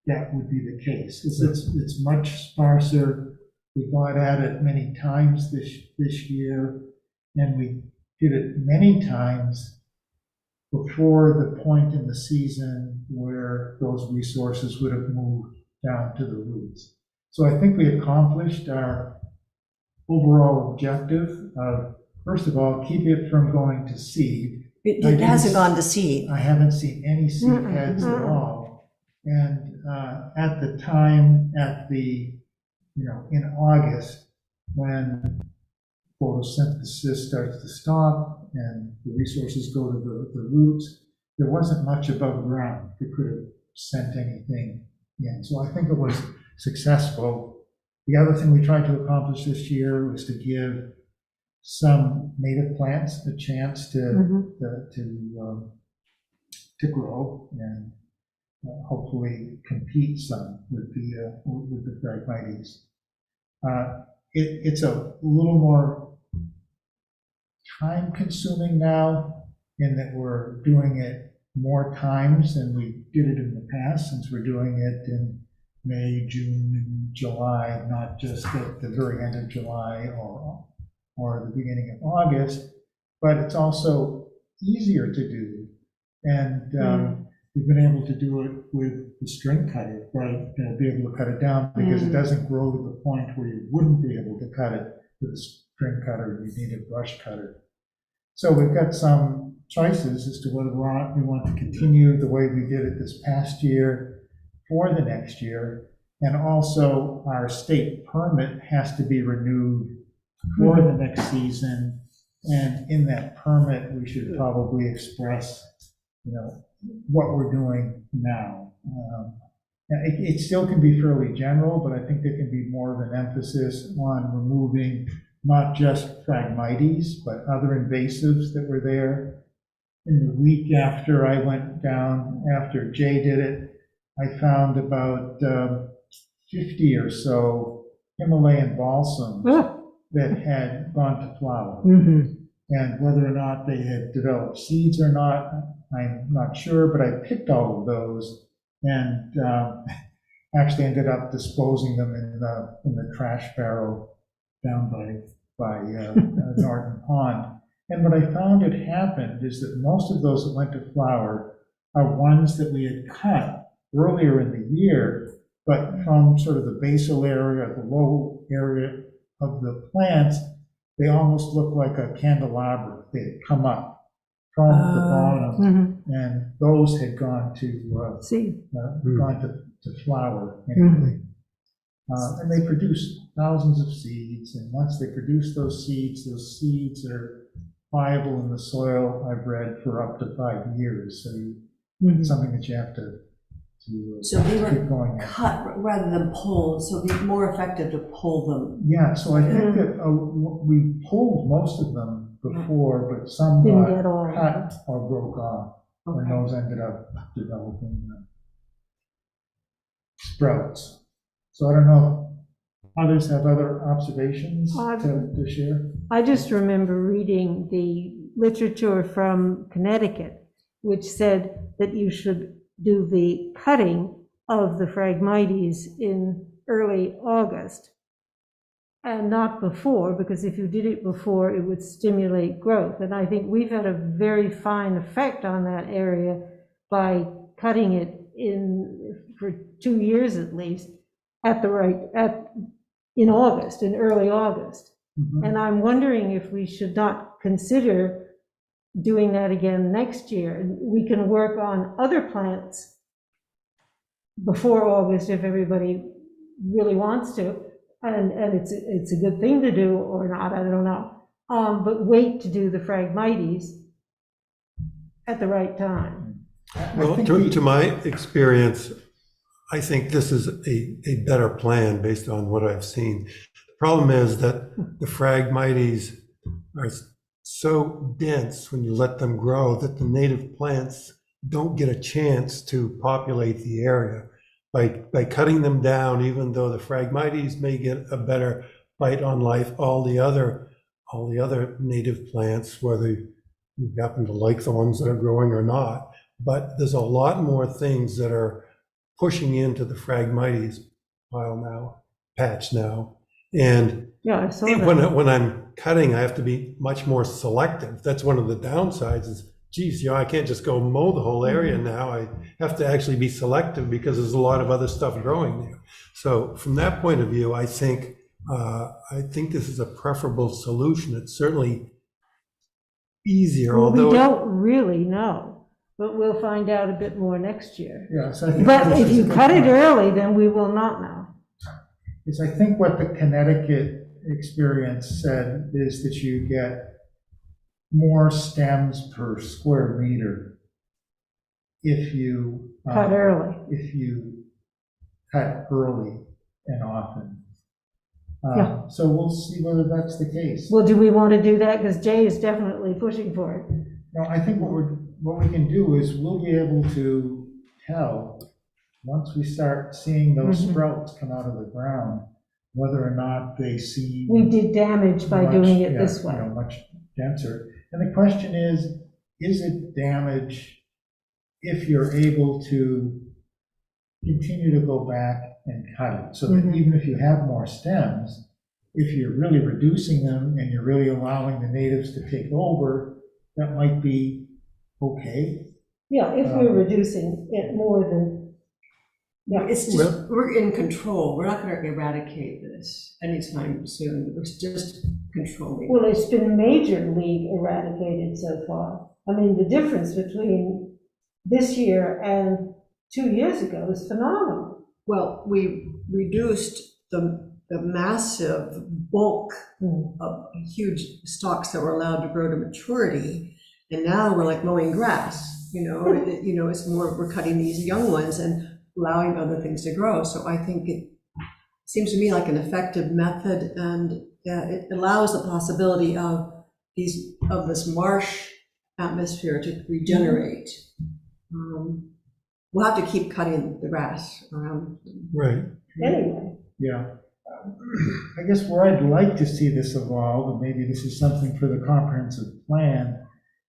that would be the case. It's much sparser. We got at it many times this year, and we did it many times before the point in the season where those resources would have moved down to the roots. So I think we accomplished our overall objective of, first of all, keep it from going to seed. It hasn't gone to seed. I haven't seen any seed heads at all. And at the time, in August, when photosynthesis starts to stop and the resources go to the roots, there wasn't much above ground that could have sent anything in. So I think it was successful. The other thing we tried to accomplish this year was to give some native plants a chance to grow and hopefully compete some with the Phragmites. It's a little more time consuming now in that we're doing it more times than we did it in the past, since we're doing it in May, June, and July, not just at the very end of July or the beginning of August. But it's also easier to do, and we've been able to do it with the string cutter, right? Be able to cut it down because it doesn't grow to the point where you wouldn't be able to cut it with a string cutter. You need a brush cutter. So we've got some choices as to whether we want to continue the way we did it this past year for the next year. And also our state permit has to be renewed for the next season. And in that permit, we should probably express, what we're doing now. It still can be fairly general, but I think there can be more of an emphasis on removing not just Phragmites, but other invasives that were there. In the week after I went down, after Jay did it, I found about 50 or so Himalayan balsams that had gone to flower. And whether or not they had developed seeds or not, I'm not sure, but I picked all of those and actually ended up disposing them in the trash barrel down by Norton Pond. And what I found had happened is that most of those that went to flower are ones that we had cut earlier in the year, but from sort of the basal area, the low area of the plants, they almost look like a candelabra. They had come up from the bottom, and those had gone to flower anyway. And they produce thousands of seeds, and once they produce those seeds are viable in the soil, I've read, for up to 5 years. So it's something that you have to So they keep were going at. cut rather than pulled, so it'd be more effective to pull them. Yeah, so I think that we pulled most of them before, but some Didn't got get all. cut or broke off, and Okay. those ended up developing sprouts. So I don't know, others have other observations to share? I just remember reading the literature from Connecticut, which said that you should do the cutting of the Phragmites in early August and not before, because if you did it before, it would stimulate growth. And I think we've had a very fine effect on that area by cutting it for 2 years at least in August, in early August. And I'm wondering if we should not consider doing that again next year. We can work on other plants before August if everybody really wants to, and it's a good thing to do or not, I don't know. But wait to do the Phragmites at the right time. Well, to my experience, I think this is a better plan based on what I've seen. The problem is that the Phragmites are so dense when you let them grow that the native plants don't get a chance to populate the area. By cutting them down, even though the Phragmites may get a better bite on life, all the other native plants, whether you happen to like the ones that are growing or not, but there's a lot more things that are pushing into the Phragmites patch now. And Yeah, I saw that. when I'm cutting, I have to be much more selective. That's one of the downsides is, geez, I can't just go mow the whole area now. I have to actually be selective because there's a lot of other stuff growing there. So from that point of view, I think this is a preferable solution. It's certainly easier, Well, although we don't really know, but we'll find out a bit more next year. Yeah, so I think But this if is you a good cut it point. early, then we will not know. Is I think what the Connecticut experience said is that you get more stems per square meter if you Cut early. if you cut early and often. Yeah. So we'll see whether that's the case. Well, do we want to do that? Because Jay is definitely pushing for it. No, I think what we can do is we'll be able to tell once we start seeing those sprouts come out of the ground, whether or not they seem We did damage by much- doing it yeah, this way. much denser. And the question is it damage if you're able to continue to go back and cut it? So that even if you have more stems, if you're really reducing them and you're really allowing the natives to take over, that might be okay. Yeah, if we're reducing it more than, yeah. It's just, we're in control. We're not going to eradicate this anytime soon. We're just controlling. Well, it's been majorly eradicated so far. I mean, the difference between this year and 2 years ago is phenomenal. Well, we reduced the massive bulk of huge stalks that were allowed to grow to maturity. And now we're like mowing grass, it's more, we're cutting these young ones and allowing other things to grow. So I think it seems to me like an effective method, and it allows the possibility of this marsh atmosphere to regenerate. We'll have to keep cutting the grass around. Right. Anyway, Yeah. I guess where I'd like to see this evolve, and maybe this is something for the comprehensive plan,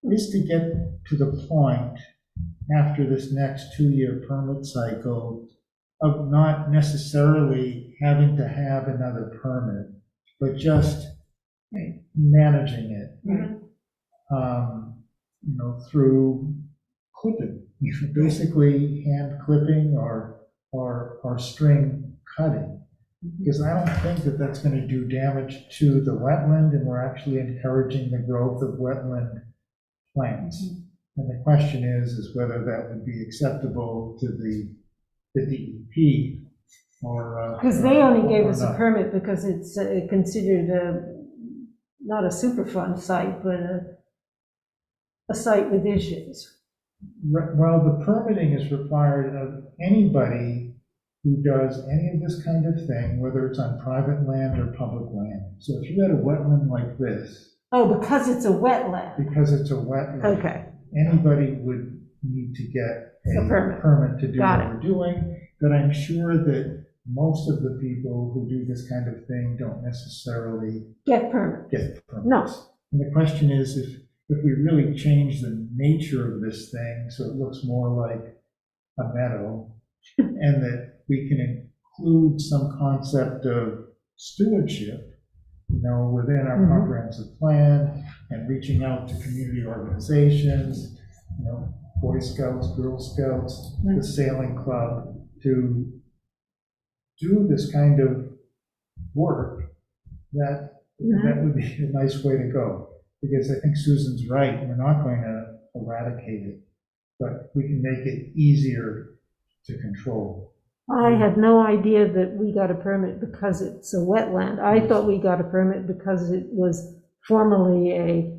is to get to the point after this next 2-year permit cycle of not necessarily having to have another permit, but just managing it. Through clipping, basically hand clipping or string cutting. Because I don't think that that's going to do damage to the wetland, and we're actually encouraging the growth of wetland plants. And the question is whether that would be acceptable to the DEP or. because they only gave or us a not. permit because it's considered not a Superfund site, but a site with issues. Well, the permitting is required of anybody who does any of this kind of thing, whether it's on private land or public land. So if you had a wetland like this, Oh, because it's a wetland. because it's a wetland, Okay, anybody would need to get A a permit. permit to do Got what it. we're doing. But I'm sure that most of the people who do this kind of thing don't necessarily get permit. get permits. No. And the question is, if we really change the nature of this thing so it looks more like a meadow, and that we can include some concept of stewardship, within our comprehensive plan, and reaching out to community organizations, Boy Scouts, Girl Scouts, the sailing club, to do this kind of work, that would be a nice way to go. Because I think Susan's right, we're not going to eradicate it, but we can make it easier to control. I had no idea that we got a permit because it's a wetland. I thought we got a permit because it was formerly a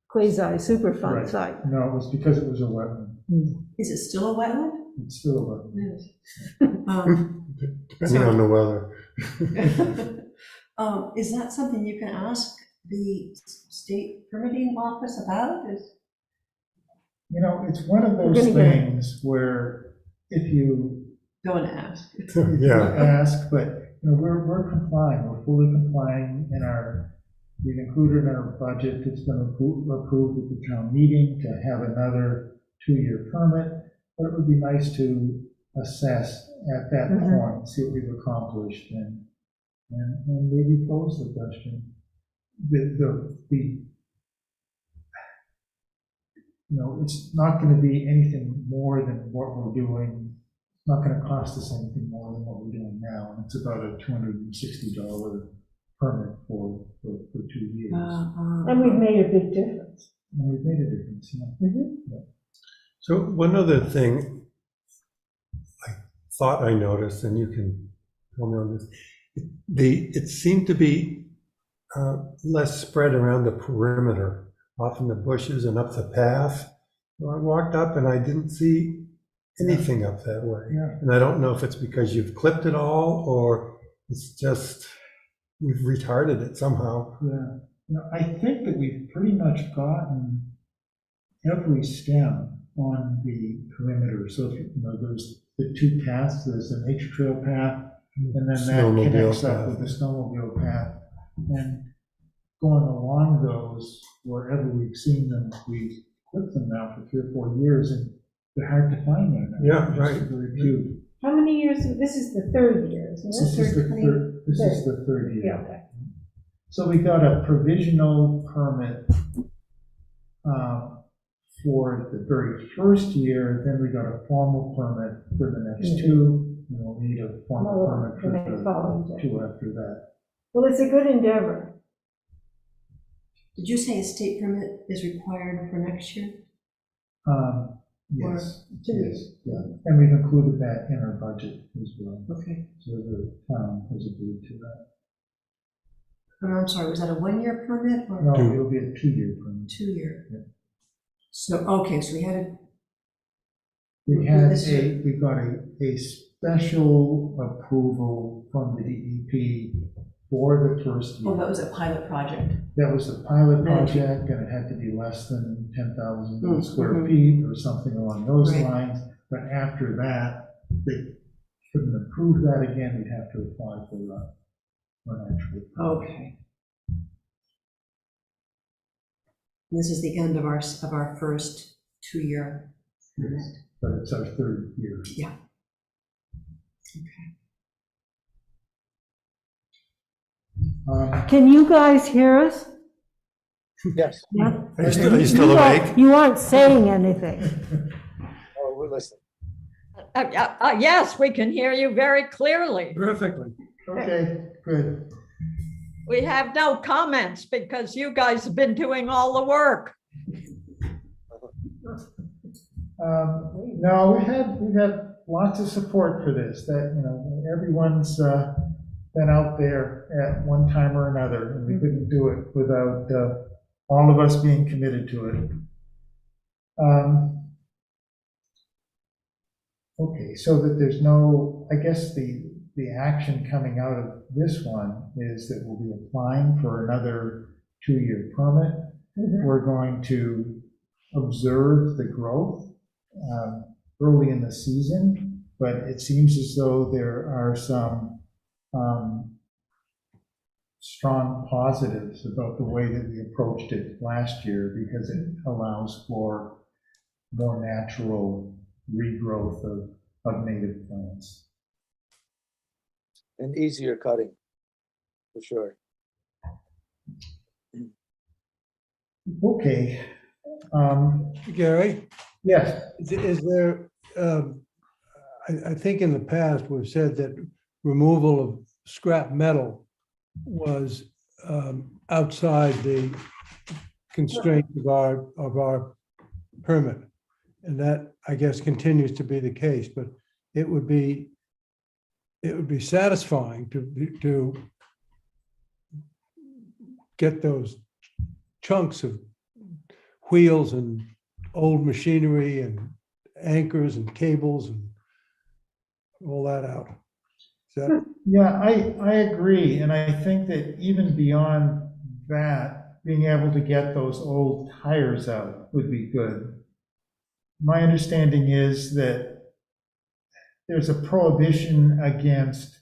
quasi-Superfund Right. site. No, it was because it was a wetland. Is it still a wetland? It's still a wetland. Depending on the weather. Is that something you can ask the state permitting office about? It's one of those We're gonna get it. things where if you Go and ask. Yeah. ask, but we're complying, we're fully complying we've included in our budget, it's been approved at the town meeting to have another 2-year permit, but it would be nice to assess at that point, see what we've accomplished, and maybe pose the question. It's not going to be anything more than what we're doing. It's not going to cost us anything more than what we're doing now, and it's about a $260 permit for 2 years. And we've made a big difference. And we've made a difference, yeah. So one other thing I thought I noticed, and you can tell me on this, it seemed to be less spread around the perimeter, off in the bushes and up the path. So I walked up and I didn't see anything up that way. Yeah. And I don't know if it's because you've clipped it all or it's just we've retarded it somehow. Yeah. I think that we've pretty much gotten every stem on the perimeter. So, there's the 2 paths, there's the nature trail path, and then that Snowmobile connects up path. with the snowmobile path. And going along those, wherever we've seen them, we've clipped them now for 3 or 4 years, and they're hard to find there now. Yeah, There's right. very few. How many years? This is the 3rd year, isn't This it? is the third year. Yeah, okay. So we got a provisional permit for the very first year, then we got a formal permit for the next 2, and we'll need a formal permit for the next following the year. 2 after that. Well, it's a good endeavor. Did you say a state permit is required for next year? Yes, Two yes, years. yeah, and we've included that in our budget as well, Okay. so the town has agreed to that. I'm sorry, was that a 1-year permit or No, Two. it'll be a 2-year permit. 2-year? Yeah. So, okay, so we had, We had This- we got a special approval from the DEP for the first oh, that year. was a pilot project. That was a pilot Management. project, and it had to be less than 10,000 Mm, square mhm. feet or something along those Right. lines. But after that, they couldn't approve that again, we'd have to apply for an actual. Okay. This is the end of our first 2-year. But it's our third year. Yeah. Can you guys hear us? Yes, Yeah. Are you still awake? You aren't saying anything. oh, we're listening. Yes, we can hear you very clearly. Perfectly. Okay, good. We have no comments because you guys have been doing all the work. No, we've had lots of support for this, that, everyone's been out there at one time or another, and we couldn't do it without all of us being committed to it. Okay, so that there's no, I guess the action coming out of this one is that we'll be applying for another 2-year permit. We're going to observe the growth early in the season, but it seems as though there are some strong positives about the way that we approached it last year, because it allows for more natural regrowth of native plants. And easier cutting, for sure. Okay. Gary, Yes. is there, I think in the past, we've said that removal of scrap metal was outside the constraints of our permit. And that, I guess, continues to be the case, but it would be satisfying to get those chunks of wheels and old machinery and anchors and cables and all that out. Is that, Yeah, I agree, and I think that even beyond that, being able to get those old tires out would be good. My understanding is that there's a prohibition against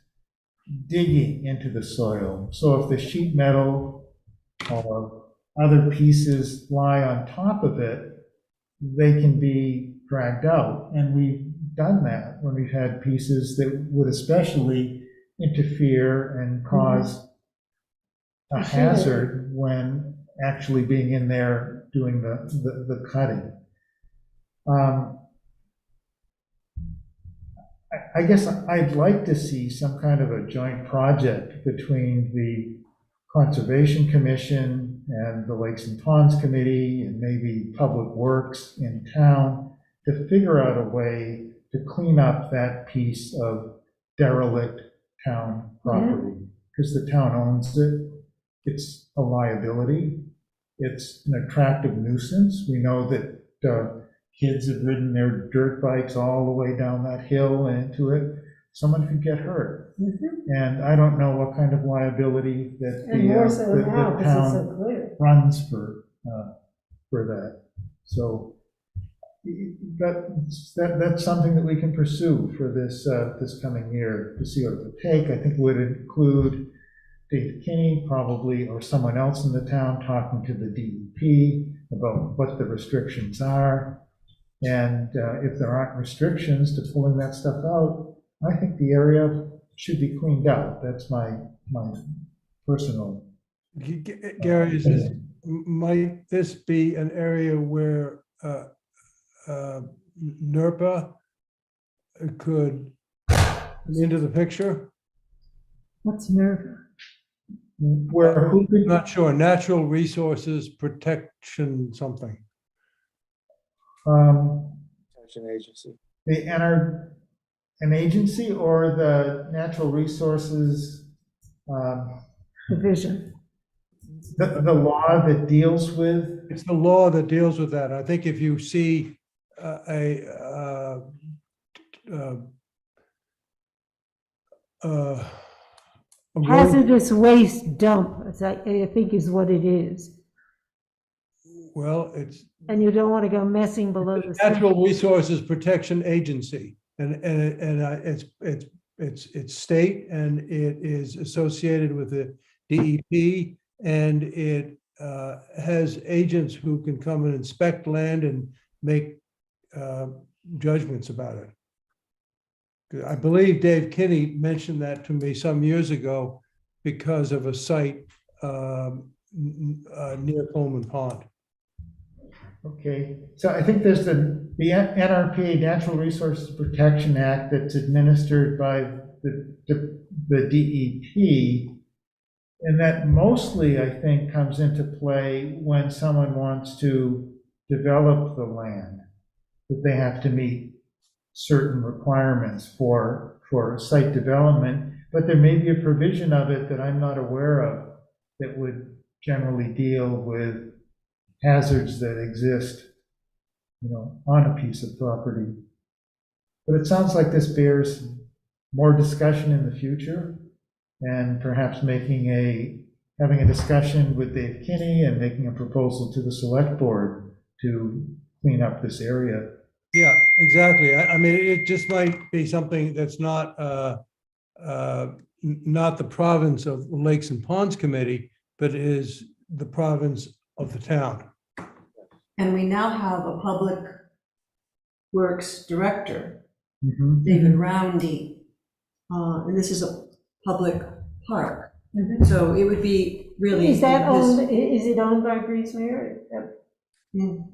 digging into the soil. So if the sheet metal or other pieces lie on top of it, they can be dragged out. And we've done that when we've had pieces that would especially interfere and cause a hazard when actually being in there doing the cutting. I guess I'd like to see some kind of a joint project between the Conservation Commission and the Lakes and Ponds Committee and maybe Public Works in town to figure out a way to clean up that piece of derelict town property. Because the town owns it. It's a liability. It's an attractive nuisance. We know that kids have ridden their dirt bikes all the way down that hill and into it. Someone could get hurt. And I don't know what kind of liability that And more so the now, because it's town so clear. runs for that. So that's something that we can pursue for this coming year to see what it would take. I think it would include Dave Kinney probably, or someone else in the town, talking to the DEP about what the restrictions are. And if there aren't restrictions to pulling that stuff out, I think the area should be cleaned out. That's my personal. Gary, might this be an area where NERPA could come into the picture? What's nerve? Where who could, Not sure, natural resources protection something. Protection Agency. an agency or the natural resources? Division. The law that deals with, It's the law that deals with that. I think if you see a road- Hazardous waste dump, I think is what it is. Well, it's And you don't want to go messing below the surface. Natural Resources Protection Agency, and it's state, and it is associated with the DEP, and it has agents who can come and inspect land and make judgments about it. I believe Dave Kinney mentioned that to me some years ago because of a site near Coleman Pond. okay, so I think there's the NRPA, Natural Resources Protection Act, that's administered by the DEP. And that mostly, I think, comes into play when someone wants to develop the land, that they have to meet certain requirements for site development, but there may be a provision of it that I'm not aware of that would generally deal with hazards that exist, on a piece of property. But it sounds like this bears more discussion in the future, and perhaps having a discussion with Dave Kinney and making a proposal to the select board to clean up this area. Yeah, exactly. I mean, it just might be something that's not the province of Lakes and Ponds Committee, but is the province of the town. And we now have a public works director, Mhm. David Roundy, and this is a public park. So it would be really. Is that his- owned, is it owned by Breezemere? Mm,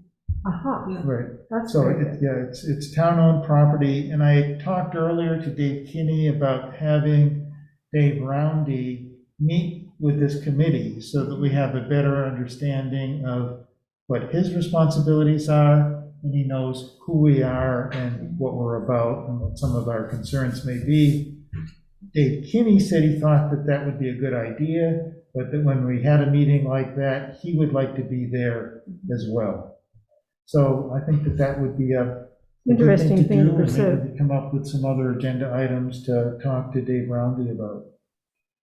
Aha, Right. that's So, very good. it's town-owned property, and I talked earlier to Dave Kinney about having Dave Roundy meet with this committee so that we have a better understanding of what his responsibilities are, and he knows who we are and what we're about and what some of our concerns may be. Dave Kinney said he thought that that would be a good idea, but that when we had a meeting like that, he would like to be there as well. So I think that would be a good Interesting thing to do, and pursue. maybe come up with some other agenda items to talk to Dave Roundy about.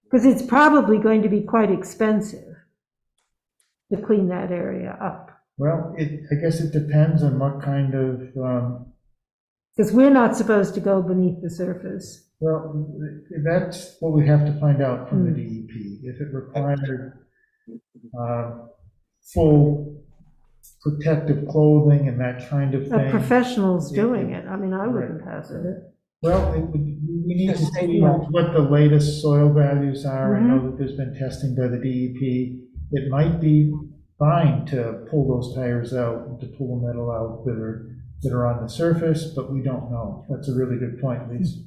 Because it's probably going to be quite expensive to clean that area up. Well, I guess it depends on what kind of, Because we're not supposed to go beneath the surface. well, that's what we have to find out from the DEP. If it required full protective clothing and that kind of A thing. professional's doing it. I mean, I wouldn't hazard it. Well, we need to see what the latest soil values are. I know that there's been testing by the DEP. It might be fine to pull those tires out and to pull the metal out that are on the surface, but we don't know. That's a really good point, Lisa.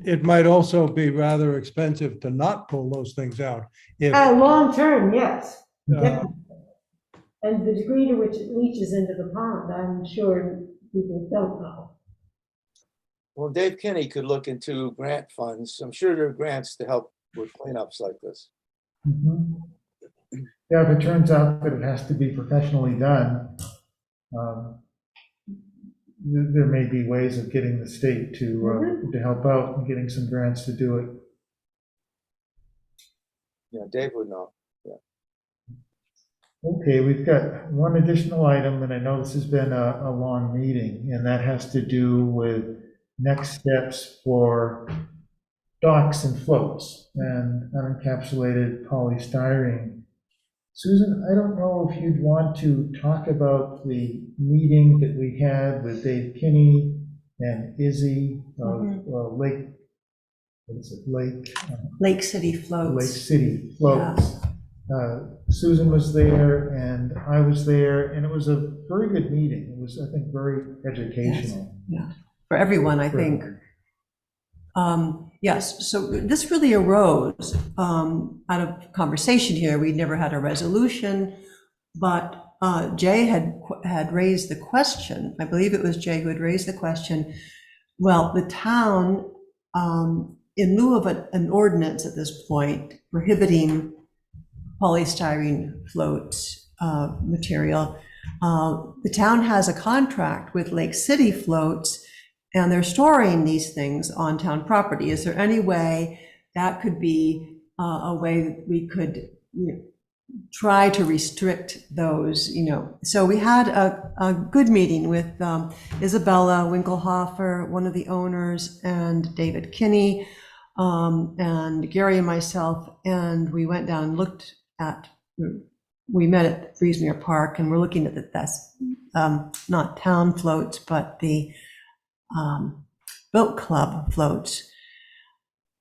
It might also be rather expensive to not pull those things out. If, Long term, yes. uh, And the degree to which it leaches into the pond, I'm sure people don't know. Well, Dave Kinney could look into grant funds. I'm sure there are grants to help with cleanups like this. Mhm. Yeah, if it turns out that it has to be professionally done, there may be ways of getting the state to help out and getting some grants to do it. Yeah, Dave would know. Okay, we've got one additional item, and I know this has been a long meeting, and that has to do with next steps for docks and floats and unencapsulated polystyrene. Susan, I don't know if you'd want to talk about the meeting that we had with Dave Kinney and Izzy of Lake, what is it, Lake City Lake floats. City Floats. Susan was there and I was there, and it was a very good meeting. It was, I think, very educational. Yeah, for everyone, I think. Yes, so this really arose out of conversation here. We never had a resolution, but Jay had raised the question. I believe it was Jay who had raised the question. Well, the town, in lieu of an ordinance at this point prohibiting polystyrene float material. The town has a contract with Lake City Floats, and they're storing these things on town property. Is there any way that could be a way that we could, try to restrict those, So we had a good meeting with Isabella Winkelhofer, one of the owners, and David Kinney, and Gary and myself, and we went down and looked at, we met at Friesmere Park, and we're looking at that's not town floats, but the boat club floats.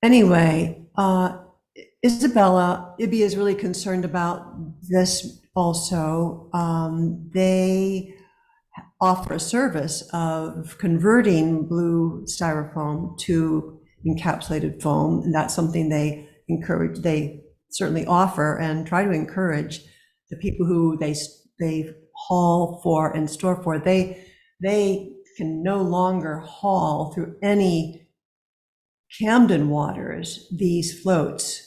Anyway, Isabella, Ibby is really concerned about this also. They offer a service of converting blue styrofoam to encapsulated foam, and that's something they certainly offer and try to encourage the people who they haul for and store for. They can no longer haul through any Camden waters these floats.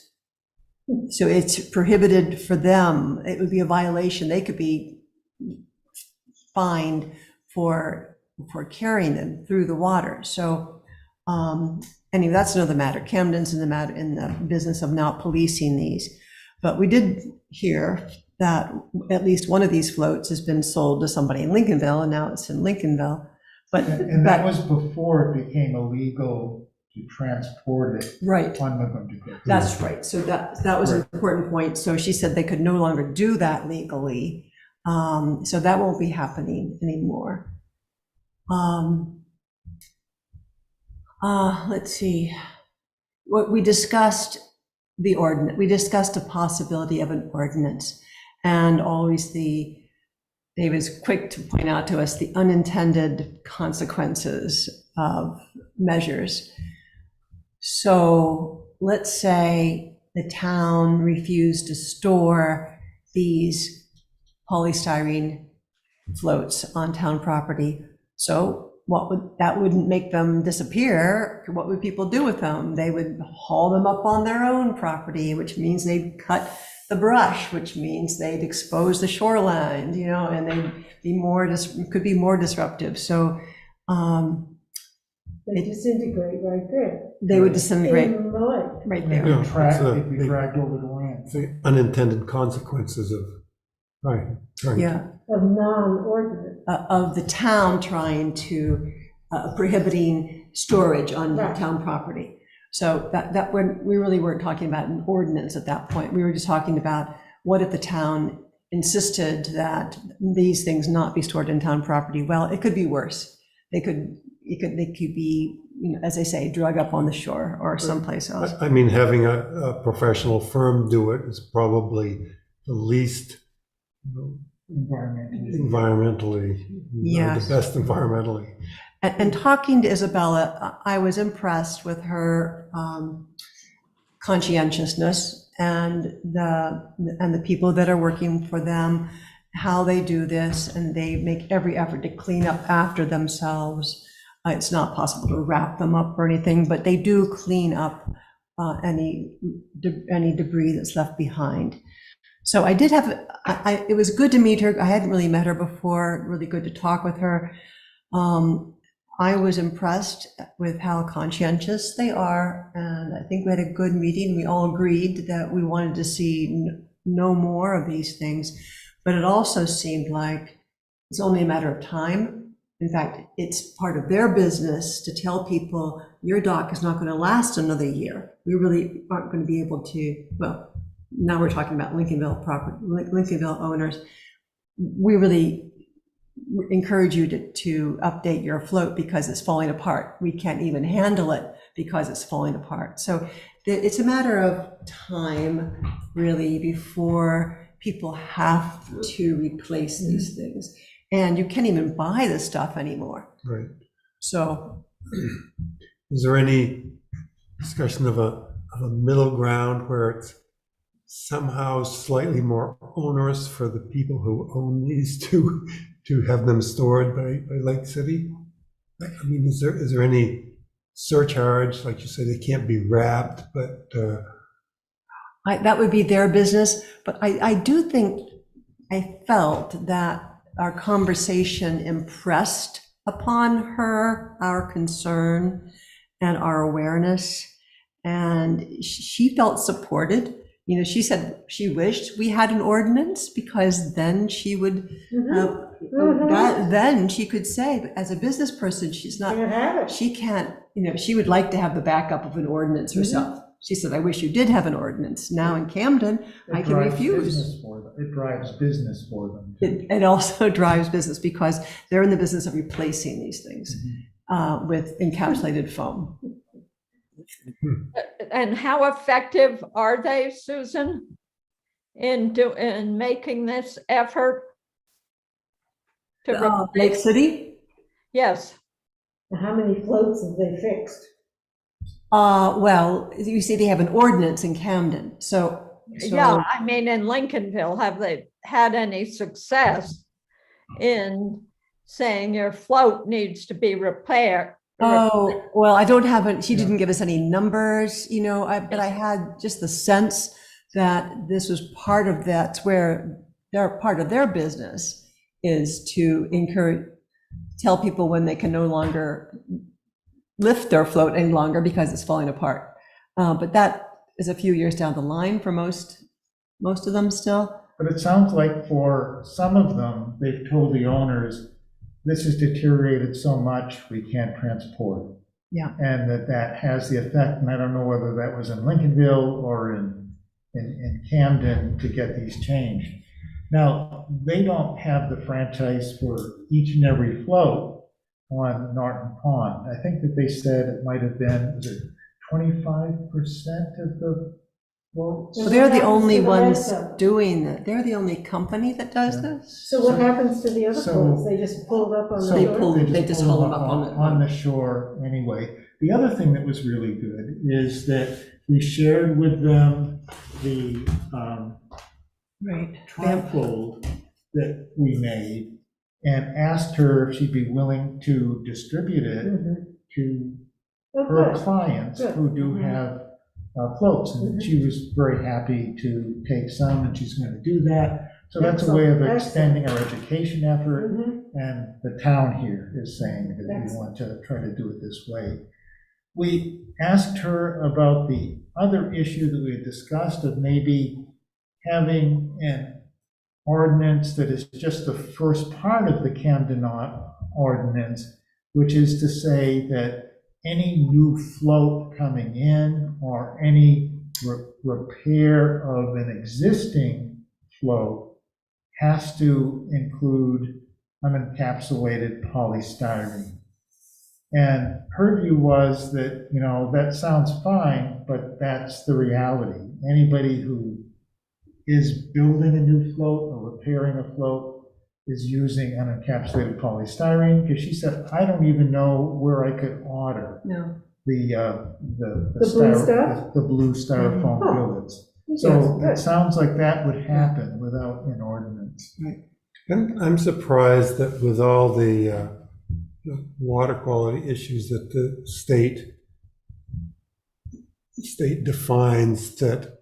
So it's prohibited for them. It would be a violation. They could be fined for carrying them through the water. So anyway, that's another matter. Camden's in the business of not policing these. But we did hear that at least one of these floats has been sold to somebody in Lincolnville, and now it's in Lincolnville. But And that was before it became illegal to transport it right. on Lincolnville. That's right. So that was an important point. So she said they could no longer do that legally. So that won't be happening anymore. Let's see. What we discussed the ordinance. We discussed a possibility of an ordinance, and always David's quick to point out to us the unintended consequences of measures. So let's say the town refused to store these polystyrene floats on town property. So that wouldn't make them disappear. What would people do with them? They would haul them up on their own property, which means they'd cut the brush, which means they'd expose the shoreline, and they'd could be more disruptive. So They disintegrate right there. they would disintegrate In the mud. right They'd there. be dragged over the land. The unintended consequences of, right. Yeah, Of non-ordinance. of the town trying to prohibiting storage on Right. town property. So that we really weren't talking about an ordinance at that point. We were just talking about what if the town insisted that these things not be stored in town property. Well, it could be worse. They could be, as they say, drug up on the shore or someplace else. I mean, having a professional firm do it is probably the least environmentally, Yes. the best environmentally. And talking to Isabella, I was impressed with her conscientiousness and the people that are working for them, how they do this, and they make every effort to clean up after themselves. It's not possible to wrap them up or anything, but they do clean up any debris that's left behind. So I did have, it was good to meet her. I hadn't really met her before, really good to talk with her. I was impressed with how conscientious they are, and I think we had a good meeting. We all agreed that we wanted to see no more of these things, but it also seemed like it's only a matter of time. In fact, it's part of their business to tell people your dock is not going to last another year. We really aren't going to be able to, well, now we're talking about Lincolnville owners. We really encourage you to update your float because it's falling apart. We can't even handle it because it's falling apart. So it's a matter of time, really, before people have to replace these things. And you can't even buy this stuff anymore. Right. So, is there any discussion of a middle ground where it's somehow slightly more onerous for the people who own these to have them stored by Lake City? I mean, is there any surcharge? Like you said, they can't be wrapped, but That would be their business, but I do think, I felt that our conversation impressed upon her our concern and our awareness, and she felt supported. You know, she said she wished we had an ordinance because then she would, then she could say, but as a business person, she's not, Can't have it. she can't, you know, she would like to have the backup of an ordinance herself. She said, I wish you did have an ordinance. Now in Camden, I can refuse. It drives business for them. It also drives business because they're in the business of replacing these things with encapsulated foam. And how effective are they, Susan, in making this effort? To Lake replace? City? Yes, How many floats have they fixed? Well, you see, they have an ordinance in Camden, so. yeah, I mean, in Lincolnville, have they had any success in saying your float needs to be repaired? Oh, well, I don't have it. She didn't give us any numbers, you know, but I had just the sense that this was part of that's where they're part of their business is to encourage, tell people when they can no longer lift their float any longer because it's falling apart. But that is a few years down the line for most of them still. But it sounds like for some of them, they've told the owners, this has deteriorated so much, we can't transport it. Yeah. And that has the effect, and I don't know whether that was in Lincolnville or in Camden to get these changed. Now, they don't have the franchise for each and every float on Norton Pond. I think that they said it might have been, was it 25% of the floats? So they're the What happens only to the ones rest of them? doing that. They're the only company that does this. So what happens to the other So- floats? They just pulled up on the They shore? pull- they just pull haul them up on the shore anyway. The other thing that was really good is that we shared with them the Right. trifold that we made and asked her if she'd be willing to distribute it Mhm. to Oh, her good. clients Good. who do Mhm. have floats. And she was very happy to take some, and she's going to do that. So that's a way of Excellent. extending our education effort. Mhm. And the town here is saying that we Excellent. want to try to do it this way. We asked her about the other issue that we had discussed of maybe having an ordinance that is just the first part of the Camden ordinance, which is to say that any new float coming in or any repair of an existing float has to include unencapsulated polystyrene. And her view was that, you know, that sounds fine, but that's the reality. Anybody who is building a new float or repairing a float is using unencapsulated polystyrene, because she said, I don't even know where I could order No. the blue stuff? the blue styrofoam Huh. billets. Yes, So good. it sounds like that would happen without an ordinance. I'm surprised that with all the water quality issues that the state defines that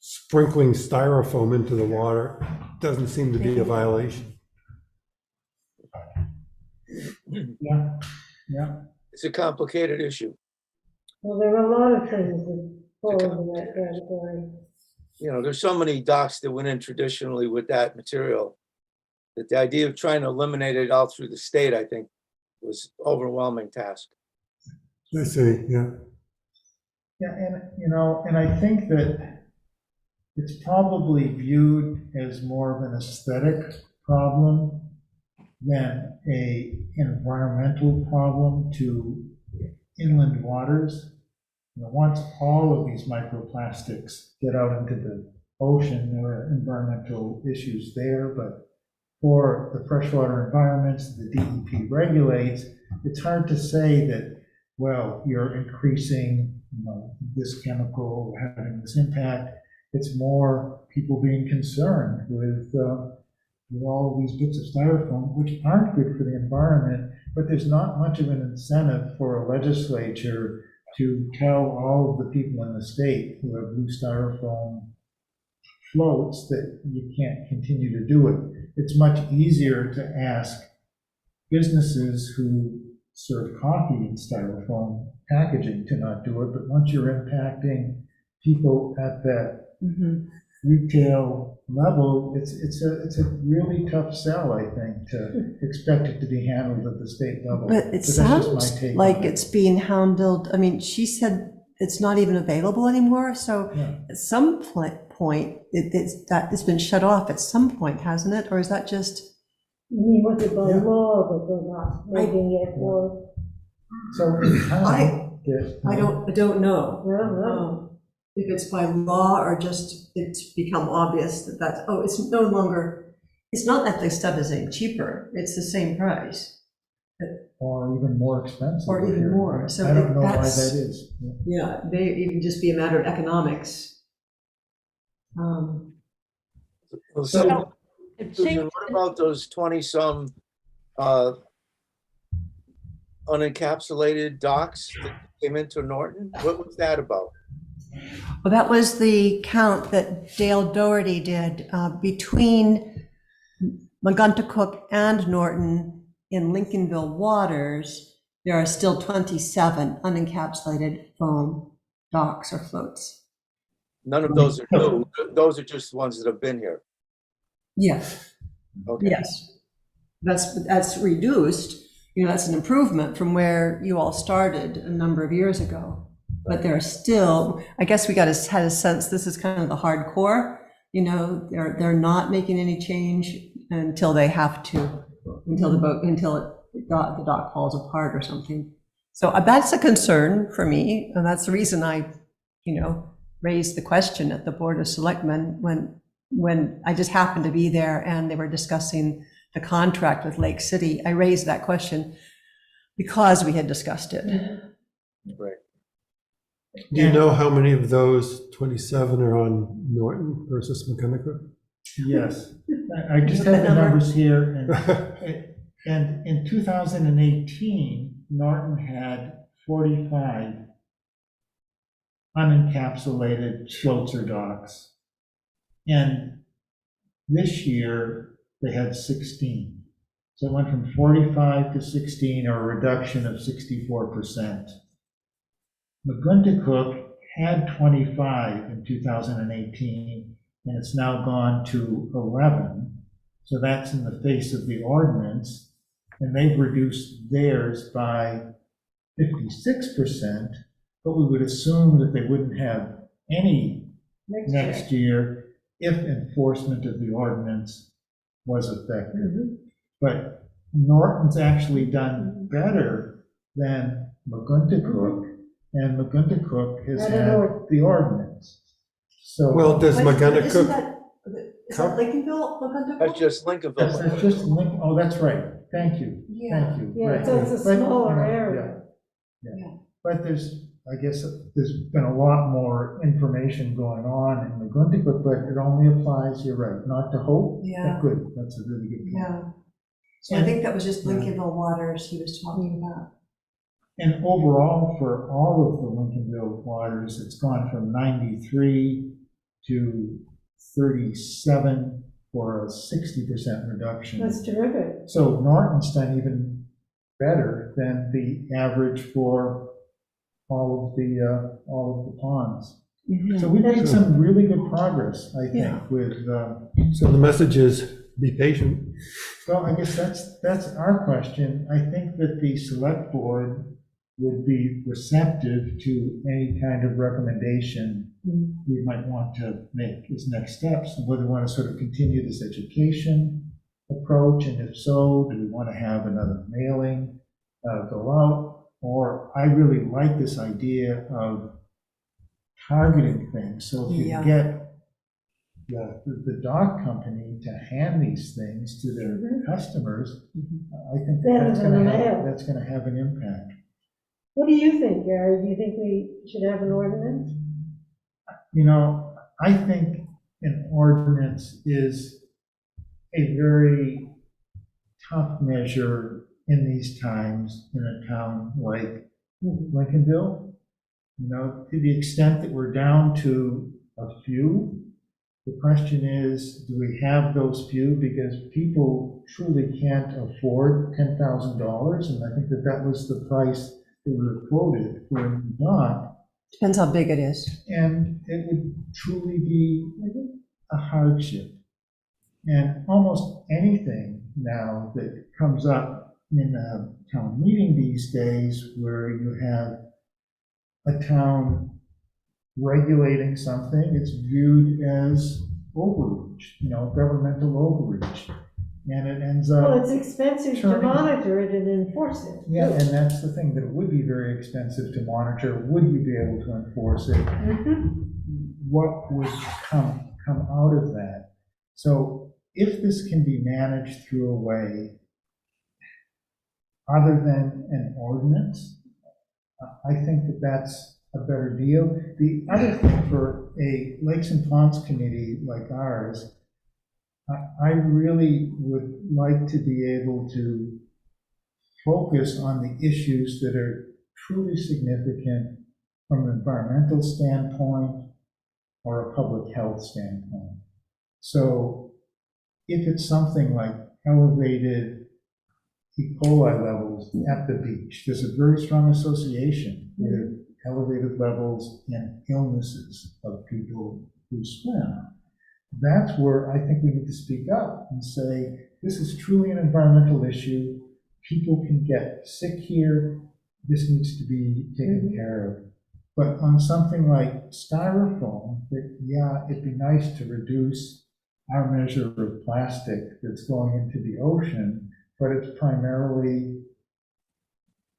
sprinkling styrofoam into the water doesn't seem to be a violation. Yeah, yeah. It's a complicated issue. Well, there are a lot of things that fall into that category. You know, there's so many docks that went in traditionally with that material that the idea of trying to eliminate it all through the state, I think, was overwhelming task. I see, yeah. Yeah, and, you know, and I think that it's probably viewed as more of an aesthetic problem than a environmental problem to inland waters. You know, once all of these microplastics get out into the ocean, there are environmental issues there, but for the freshwater environments the DEP regulates, it's hard to say that, well, you're increasing, you know, this chemical having this impact. It's more people being concerned with all of these bits of styrofoam, which aren't good for the environment, but there's not much of an incentive for a legislature to tell all of the people in the state who have blue styrofoam floats that you can't continue to do it. It's much easier to ask businesses who serve coffee in styrofoam packaging to not do it, but once you're impacting people at that retail level, it's a really tough sell, I think, to expect it to be handled at the state level. But it that's just my sounds take like on it. it's being handled, I mean, she said it's not even available anymore, so Yeah. at some point, it's been shut off at some point, hasn't it? Or is that just, You mean, was it by Yeah. law that they're not making it, or, So in I town, there's- I don't know. I don't know. If it's by law or just it's become obvious that it's no longer, it's not that the stuff is any cheaper, it's the same price. Or even more expensive. Or even here. more. So I don't know why that that's- is. Yeah. Yeah, they even just be a matter of economics. So, It Susan, seems, what about those 20-some unencapsulated docks that came into Norton? What was that about? Well, that was the count that Dale Doherty did between Maguntacook and Norton in Lincolnville waters. There are still 27 unencapsulated foam docks or floats. None of those are new. Those are just ones that have been here. Yes, Okay. yes. That's reduced, that's an improvement from where you all started a number of years ago. But there are still, I guess we had a sense this is kind of the hardcore, they're not making any change until they have to, until the dock falls apart or something. So that's a concern for me, and that's the reason I, raised the question at the Board of Selectmen when I just happened to be there and they were discussing the contract with Lake City. I raised that question because we had discussed it. Right. Do you know how many of those 27 are on Norton versus McGonagall? Yes, I just have the numbers here, and in 2018, Norton had 45 unencapsulated floats or docks. And this year, they had 16. So it went from 45 to 16, or a reduction of 64%. Maguntacook had 25 in 2018, and it's now gone to 11. So that's in the face of the ordinance, and they've reduced theirs by 56%, but we would assume that they wouldn't have any next year if enforcement of the ordinance was effective. But Norton's actually done better than Maguntacook, and Maguntacook has I don't had know. the ordinance. So Well, does But isn't McGonagall, that, is that Lincolnville, Maguntacook? That's just that's Lincolnville. just, oh, that's right. Thank you. Yeah. Thank you. Yeah, Right. so it's a But, smaller yeah, area. yeah. But I guess there's been a lot more information going on in Maguntacook, but it only applies, you're right, not to Hope. Yeah. Good, that's a really good point. Yeah. So I think that was just Lincolnville waters he was talking about. And overall, for all of the Lincolnville waters, it's gone from 93 to 37 for a 60% reduction. That's terrific. So Norton's done even better than the average for all of the ponds. So we've made some really good progress, I Yeah. think, with, so the message is be patient. well, I guess that's our question. I think that the select board would be receptive to any kind of recommendation we might want to make as next steps, and whether we want to sort of continue this education approach, and if so, do we want to have another mailing go out? Or I really like this idea of targeting things, so if you Yeah. get the dock company to hand these things to their customers, I think Send that's them in gonna the mail. that's gonna have an impact. What do you think, Gary? Do you think we should have an ordinance? I think an ordinance is a very tough measure in these times in a town like Lincolnville. You know, to the extent that we're down to a few, the question is, do we have those few? Because people truly can't afford $10,000, and I think that that was the price that we were quoted for a dog. Depends how big it is. And it would truly be a hardship. And almost anything now that comes up in a town meeting these days where you have a town regulating something, it's viewed as overreach, you know, governmental overreach. And it ends up. Well, it's expensive to turning- monitor it and enforce it. Yeah, and that's the thing, that it would be very expensive to monitor. Would you be able to enforce it? Mhm. What would come out of that? So if this can be managed through a way other than an ordinance, I think that that's a better deal. The other thing for a Lakes and Ponds committee like ours, I really would like to be able to focus on the issues that are truly significant from an environmental standpoint or a public health standpoint. So if it's something like elevated E. coli levels at the beach, there's a very strong association with elevated levels and illnesses of people who swim. That's where I think we need to speak up and say, this is truly an environmental issue. People can get sick here. This needs to be taken care of. But on something like styrofoam, that, yeah, it'd be nice to reduce our measure of plastic that's going into the ocean, but it's primarily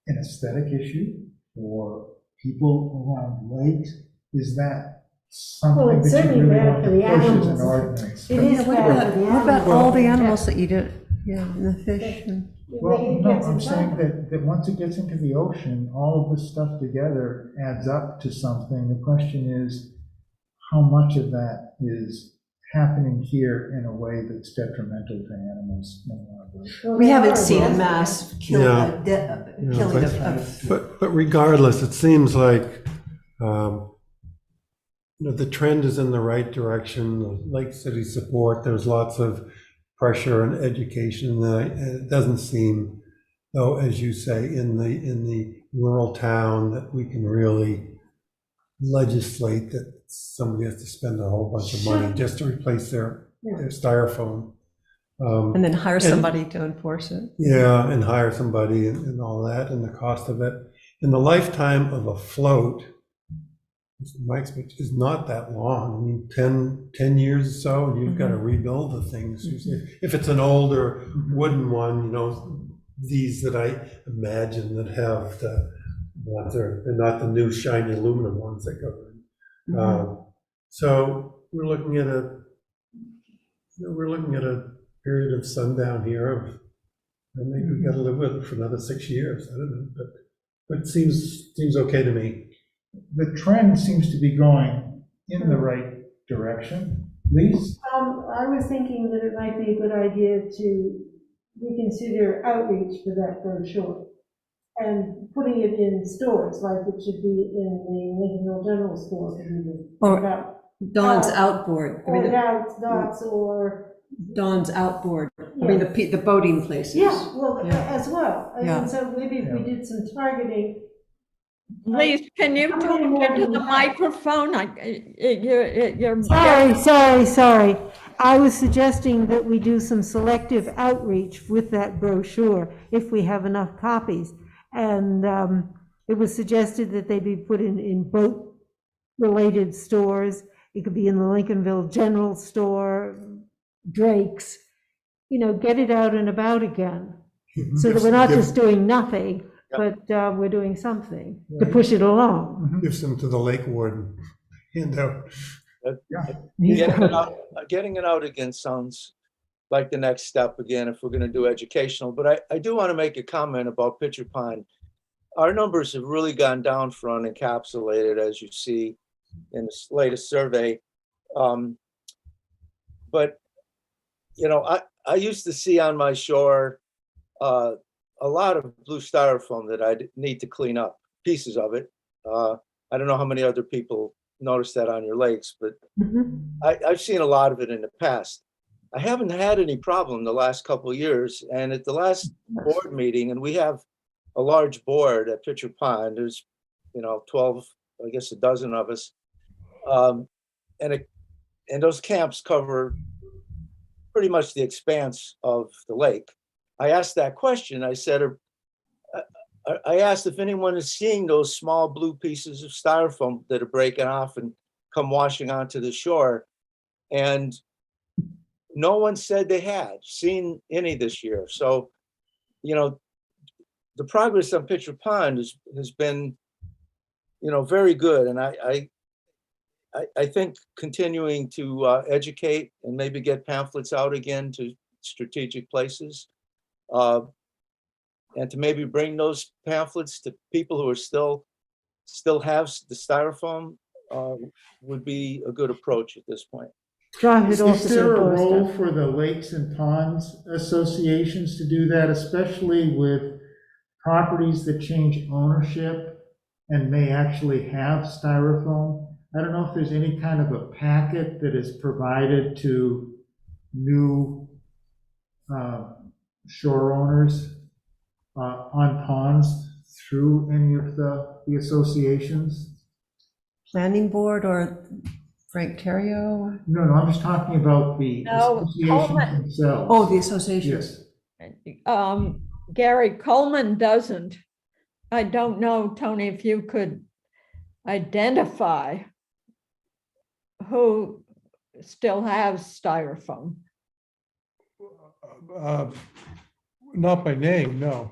an aesthetic issue for people around lakes. Is that something Well, it's that you certainly really bad want for to the push as an animals. ordinance? It is What bad about, for the what about animals. all the animals that eat it? Yeah, and the fish. And Well, It no, gets I'm inside saying them. that once it gets into the ocean, all of this stuff together adds up to something. The question is, how much of that is happening here in a way that's detrimental to animals in our lake? Well, we they haven't are seen a arrested. mass Yeah. killing of. But regardless, it seems like, the trend is in the right direction. The Lake City support, there's lots of pressure and education. And it doesn't seem, though, as you say, in the rural town that we can really legislate that somebody has to spend a whole bunch of money just to replace their styrofoam. And then hire somebody to enforce it. Yeah, and hire somebody and all that, and the cost of it. And the lifetime of a float, my experience, is not that long. I mean, 10 years or so, and you've got to rebuild the things. If it's an older wooden one, these that I imagine that have they're not the new shiny aluminum ones that go in. So we're looking at a period of sundown here of, and maybe we've got to live with it for another 6 years. I don't know, but it seems okay to me. The trend seems to be going in the right direction. Lise? I was thinking that it might be a good idea to reconsider outreach for that brochure and putting it in stores, like it should be in the Lincolnville General Store. Or Dawn's outboard. I mean, Or dots, or, Dawn's outboard. I mean, the boating places. yeah, well, Yeah. as well. Yeah. And so maybe if we did some targeting. Please, can you How talk many more do into we the have? microphone? You're. Sorry. I was suggesting that we do some selective outreach with that brochure if we have enough copies. And it was suggested that they be put in boat-related stores. It could be in the Lincolnville General Store, Drake's, get it out and about again. So that we're not just doing nothing, but we're doing something to push it along. Give some to the lake warden. Hand out. Getting it out again sounds like the next step again, if we're gonna do educational, but I do want to make a comment about Pitcher Pond. Our numbers have really gone down for unencapsulated, as you see in this latest survey. But, I used to see on my shore a lot of blue styrofoam that I need to clean up, pieces of it. I don't know how many other people notice that on your lakes, but Mhm. I've seen a lot of it in the past. I haven't had any problem the last couple of years, and at the last board meeting, and we have a large board at Pitcher Pond, there's, 12, I guess a dozen of us. Um, and those camps cover pretty much the expanse of the lake. I asked that question. I said, I asked if anyone is seeing those small blue pieces of styrofoam that are breaking off and come washing onto the shore. And no one said they had seen any this year. So, the progress on Pitcher Pond has been, very good. And I think continuing to educate and maybe get pamphlets out again to strategic places, and to maybe bring those pamphlets to people who are still have the styrofoam, would be a good approach at this point. Drive it Is off to there a the role doorstep. for the lakes and ponds associations to do that, especially with properties that change ownership and may actually have styrofoam? I don't know if there's any kind of a packet that is provided to new shore owners on ponds through any of the associations? Planning board or Frank Terrio? No, I'm just talking about the No, associations Coleman. themselves. Oh, the associations. Yes. Gary Coleman doesn't. I don't know, Tony, if you could identify who still has styrofoam. Not by name, no.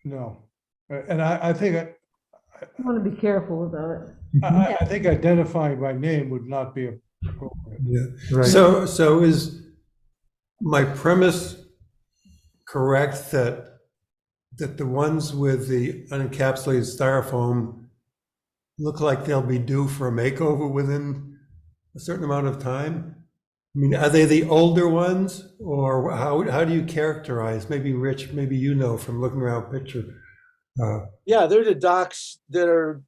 No. And I think, You want to be careful about it. I think identifying by name would not be appropriate. Yeah. Right. So is my premise correct that the ones with the unencapsulated styrofoam look like they'll be due for a makeover within a certain amount of time? I mean, are they the older ones, or how do you characterize? Maybe Rich, maybe from looking around picture. Yeah, they're the docks that are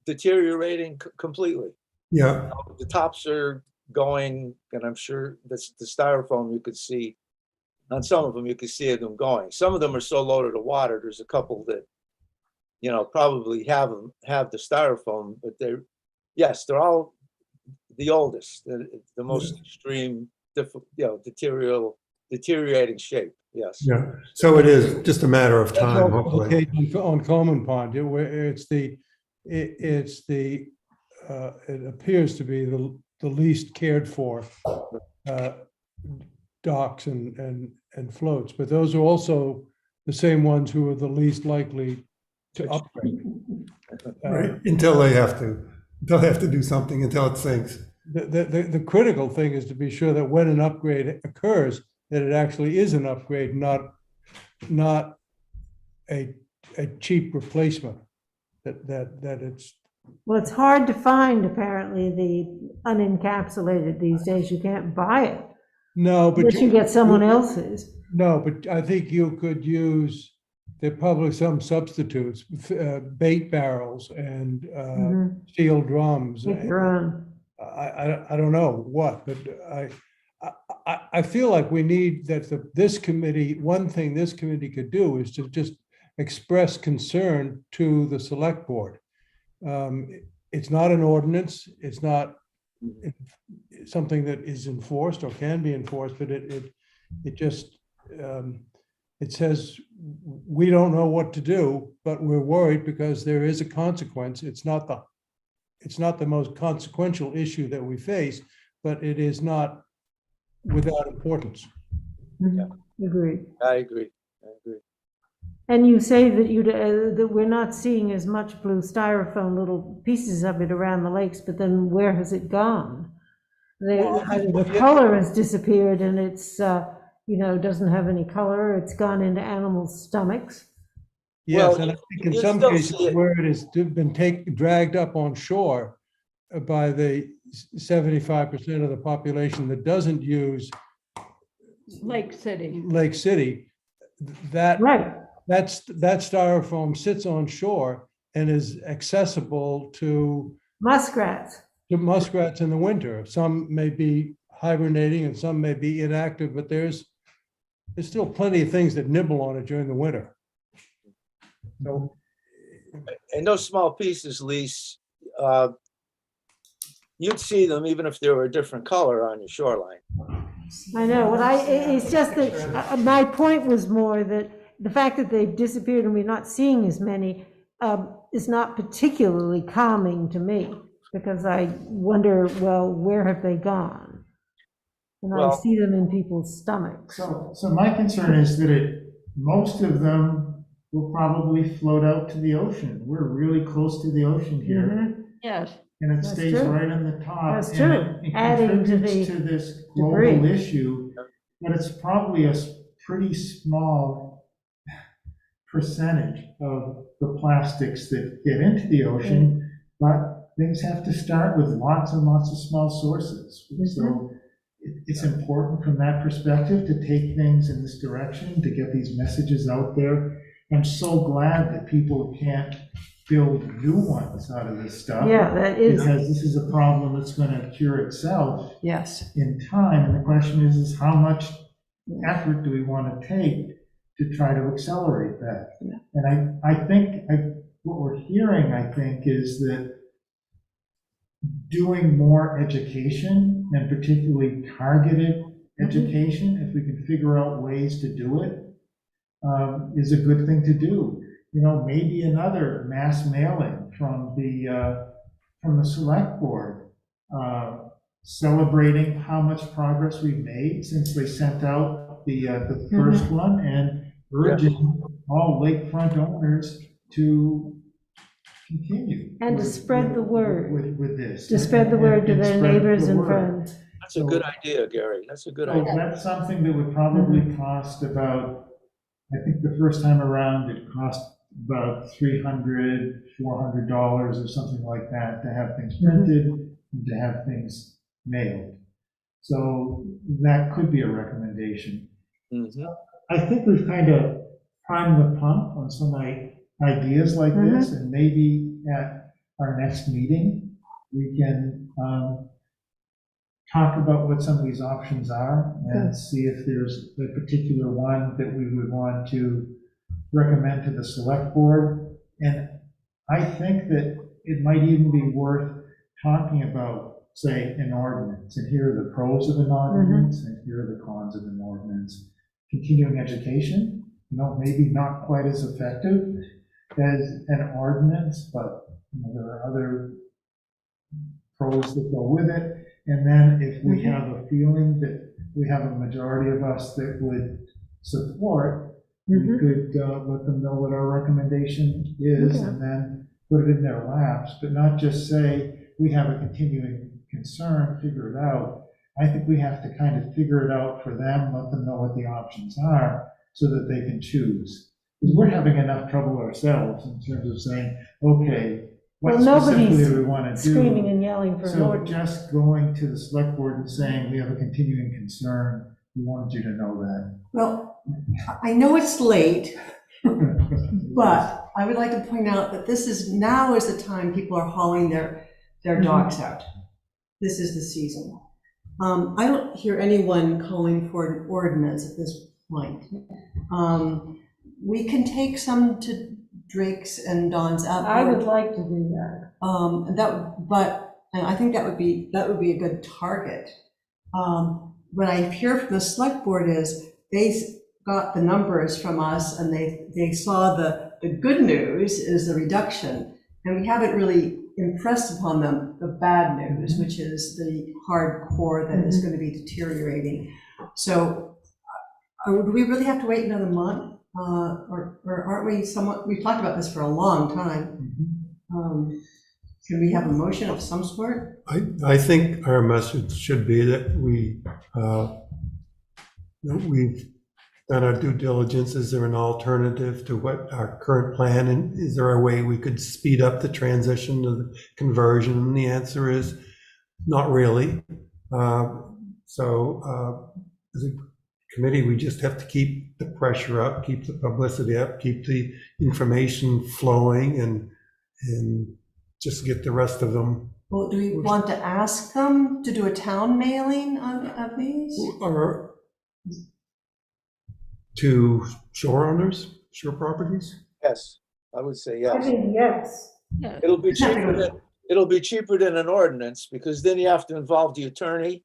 deteriorating completely. Yeah, The tops are going, and I'm sure that's the styrofoam you could see. On some of them, you could see them going. Some of them are so low to the water. There's a couple that, probably have the styrofoam, but they're all the oldest, the most extreme, deteriorating shape. Yes. yeah. So it is just a matter of That's time, also the hopefully. case on Coleman Pond. It appears to be the least cared for docks and floats, but those are also the same ones who are the least likely to upgrade. Right, until they have to do something, until it sinks. The critical thing is to be sure that when an upgrade occurs, that it actually is an upgrade, not a cheap replacement. That it's. Well, it's hard to find, apparently, the unencapsulated these days. You can't buy it. No, but Unless you get someone else's. No, but I think you could use, there are probably some substitutes, bait barrels and steel drums. Make your own. I don't know what, but I feel like we need that this committee, one thing this committee could do is to just express concern to the select board. It's not an ordinance. It's not something that is enforced or can be enforced, but it just, it says, we don't know what to do, but we're worried because there is a consequence. It's not the most consequential issue that we face, but it is not without importance. Agreed. I agree. And you say that that we're not seeing as much blue styrofoam, little pieces of it around the lakes, but then where has it gone? The color has disappeared, and it's, doesn't have any color. It's gone into animals' stomachs. Yes, Well, and I think in you some still cases see it. where it has been dragged up on shore by the 75% of the population that doesn't use Lake City. Lake City, that Right. that styrofoam sits on shore and is accessible to Muskrats. muskrats in the winter. Some may be hibernating and some may be inactive, but there's still plenty of things that nibble on it during the winter. So, And those small pieces, Lise, you'd see them even if they were a different color on your shoreline. I know, it's just that, my point was more that the fact that they've disappeared and we're not seeing as many, is not particularly calming to me, because I wonder, well, where have they gone? And I Well- see them in people's stomachs. So my concern is that most of them will probably float out to the ocean. We're really close to the ocean here, Mhm. Yes, and it That's stays true. right on the top. That's and true. it Adding to contributes the to this debris. global issue, but it's probably a pretty small percentage of the plastics that get into the ocean, but things have to start with lots and lots of small sources. So it's important from that perspective to take things in this direction, to get these messages out there. I'm so glad that people can't build new ones out of this stuff. Yeah, that is, Because this is a problem that's going to cure itself Yes. in time. And the question is how much effort do we want to take to try to accelerate that? Yeah. And I think what we're hearing, I think, is that doing more education, and particularly targeted education, if we can figure out ways to do it, is a good thing to do. You know, maybe another mass mailing from the select board, celebrating how much progress we've made since they sent out the first one, and urging all lakefront owners to continue. And to spread the word. With this. to spread the word to And their spread neighbors the and word. friends. That's a good idea, Gary. That's a good So idea. that's something that would probably cost about, I think the first time around, it cost about $300, $400 or something like that to have things printed and to have things mailed. So that could be a recommendation. Mhm. I think we've kind of primed the pump on some ideas like this, and maybe at our next meeting, we can talk about what some of these options are and see if there's a particular one that we would want to recommend to the select board. And I think that it might even be worth talking about, say, an ordinance, and here are the pros of an ordinance, and here are the cons of an ordinance. Continuing education, maybe not quite as effective as an ordinance, but there are other pros that go with it. And then if we have a feeling that we have a majority of us that would support, we could let them know what our recommendation is, and then put it in their laps, but not just say, we have a continuing concern, figure it out. I think we have to kind of figure it out for them, let them know what the options are, so that they can choose. Because we're having enough trouble ourselves in terms of saying, okay, what Well, specifically nobody's do we want to do? Screaming and yelling for an So ordinance. just going to the select board and saying, we have a continuing concern, we wanted you to know that. Well, I know it's late, but I would like to point out that now is the time people are hauling their dogs out. This is the season. I don't hear anyone calling for an ordinance at this point. We can take some to Drake's and Dawn's outdoor. I would like to do that. And I think that would be a good target. What I hear from the select board is they got the numbers from us, and they saw the good news is the reduction, and we haven't really impressed upon them the bad news, which is the hardcore that is going to be deteriorating. So do we really have to wait another month? Or aren't we somewhat, we've talked about this for a long time. Can we have a motion of some sort? I think our message should be that we've done our due diligence. Is there an alternative to what our current plan? And is there a way we could speed up the transition to the conversion? And the answer is not really. So as a committee, we just have to keep the pressure up, keep the publicity up, keep the information flowing, and just get the rest of them, Well, do we want to ask them to do a town mailing of these? or to shore owners, shore properties? Yes, I would say I yes. think yes. Yeah. It'll be cheaper than an ordinance, because then you have to involve the attorney.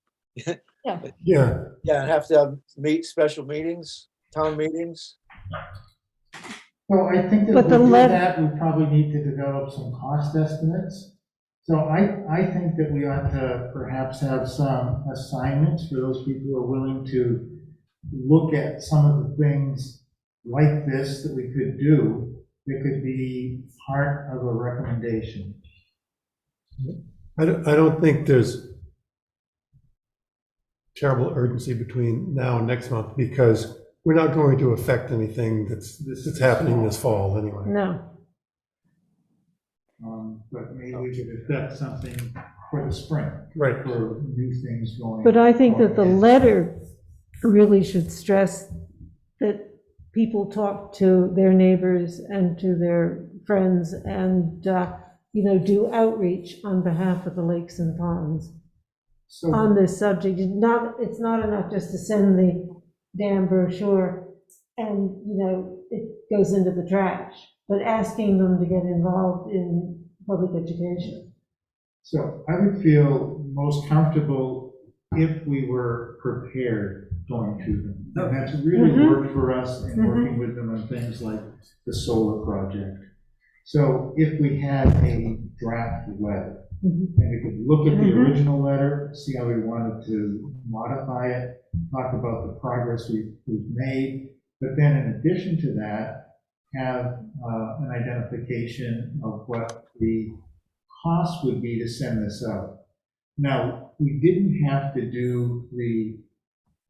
Yeah, Yeah, and have to have special meetings, town meetings. Well, I think that But if the we do let- that, we probably need to develop some cost estimates. So I think that we ought to perhaps have some assignments for those people who are willing to look at some of the things like this that we could do, that could be part of a recommendation. I don't think there's terrible urgency between now and next month, because we're not going to affect anything that's happening this fall anyway. No. But maybe we could affect something for the spring, Right. for new things going. But I think that the going in. letter really should stress that people talk to their neighbors and to their friends and, do outreach on behalf of the lakes and ponds So, on this subject. It's not enough just to send the damn brochure and, it goes into the trash, but asking them to get involved in public education. so I would feel most comfortable if we were prepared going to them. And that's really Mhm. worked for us in working with them on things like the solar project. So if we had a draft letter, Mhm. and we could look at the Mhm. original letter, see how we wanted to modify it, talk about the progress we've made, but then in addition to that, have an identification of what the cost would be to send this out. Now, we didn't have to do the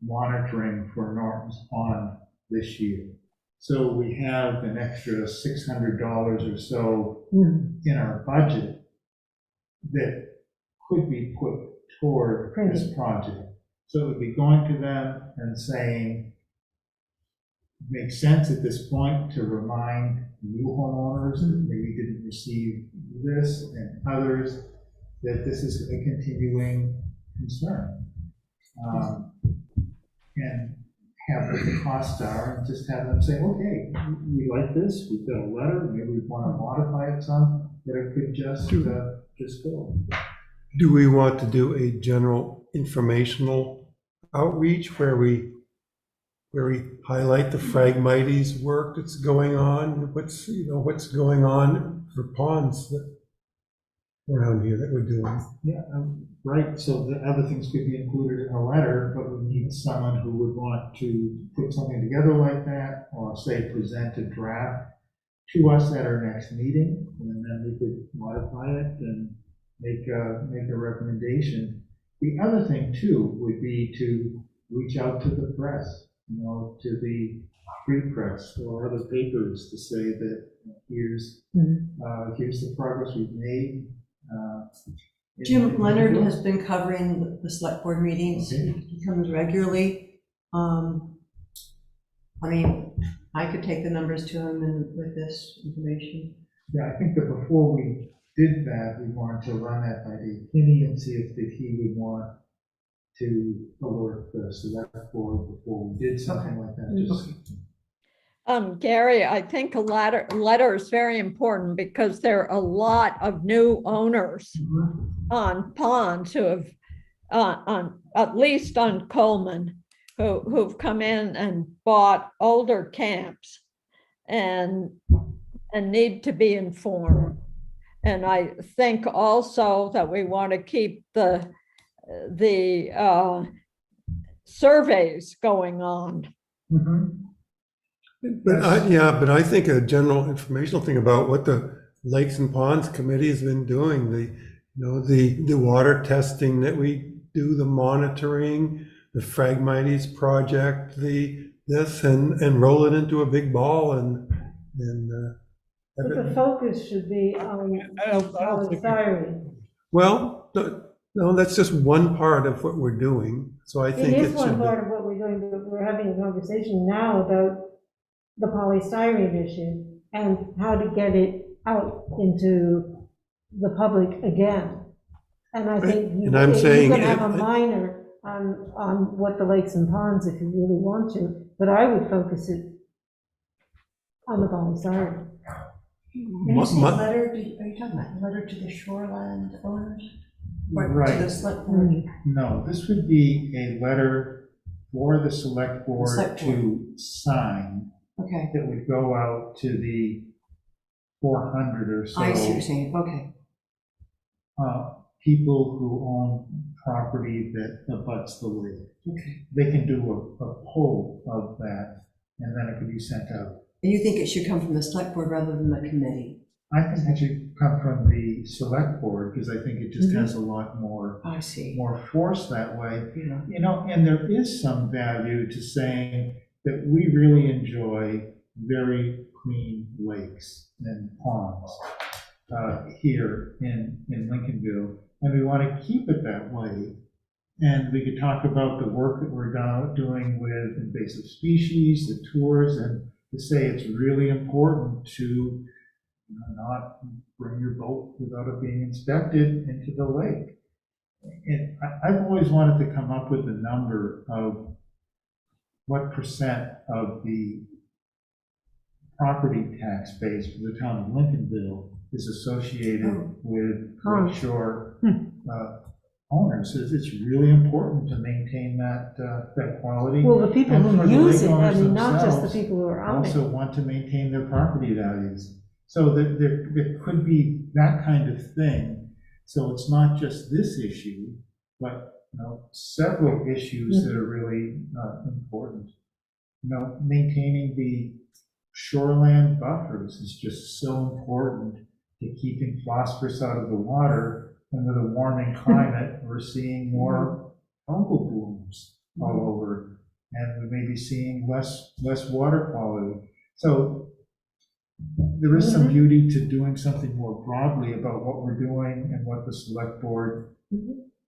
monitoring for Norton's Pond this year. So we have an extra $600 or so Mhm. in our budget that could be put toward this Printing. project. So it would be going to them and saying, makes sense at this point to remind new homeowners that maybe didn't receive this, and others that this is a continuing concern. And have what the costs are, and just have them say, okay, we like this, we've got a letter, maybe we want to modify it some, but it could just go. Do we want to do a general informational outreach where we highlight the Phragmites work that's going on, what's going on for ponds around here that we're doing? Yeah, right, so the other things could be included in a letter, but we need someone who would want to put something together like that, or say, present a draft to us at our next meeting, and then we could modify it and make a recommendation. The other thing too would be to reach out to the press, to the free press or other papers to say that here's the progress we've made. Jim Leonard has been covering the select board meetings. Okay. He comes regularly. I could take the numbers to him and with this information. Yeah, I think that before we did that, we wanted to run that by Dave Kinney and see if he would want to alert the select board before we did something like that. Just Gary, I think a letter is very important because there are a lot of new owners on ponds who have, at least on Coleman, who've come in and bought older camps and need to be informed. And I think also that we want to keep the surveys going on. But I think a general informational thing about what the Lakes and Ponds Committee has been doing, the water testing that we do, the monitoring, the Phragmites project, and roll it into a big ball and But the focus should be on I don't think. polystyrene. well, no, that's just one part of what we're doing. So I think It it is one should be. part of what we're doing, but we're having a conversation now about the polystyrene issue and how to get it out into the public again. And I think And I'm you saying can have a if- minor on what the lakes and ponds if you really want to, but I would focus it on the Valley Side. When you say My- letter, are you talking about letter to the shoreland owners? Or to Right. the select board? No, this would be a letter for the select board Select board. to sign Okay, that would go out to the 400 or so I see what you're saying, okay. people who own property that abuts the lake. Okay. They can do a poll of that, and then it could be sent out. And you think it should come from the select board rather than the committee? I think it should come from the select board, because I think it just Mhm. has a lot more I see. force that way. Yeah. You know, and there is some value to saying that we really enjoy very clean lakes and ponds here in Lincolnville, and we want to keep it that way. And we could talk about the work that we're doing with invasive species, the tours, and to say it's really important to not bring your boat without it being inspected into the lake. And I've always wanted to come up with a number of what percent of the property tax base for the town of Lincolnville is associated with lake shore owners. It's really important to maintain that quality. Well, the people And for who the use it, I landowners mean, not just the themselves people who are on it. also want to maintain their property values. So there could be that kind of thing. So it's not just this issue, but, several issues that are really important. Maintaining the shoreland buffers is just so important to keeping phosphorus out of the water. And with a warming climate, we're seeing more algal blooms all over, and we may be seeing less water quality. So there is some beauty to doing something more broadly about what we're doing and what the select board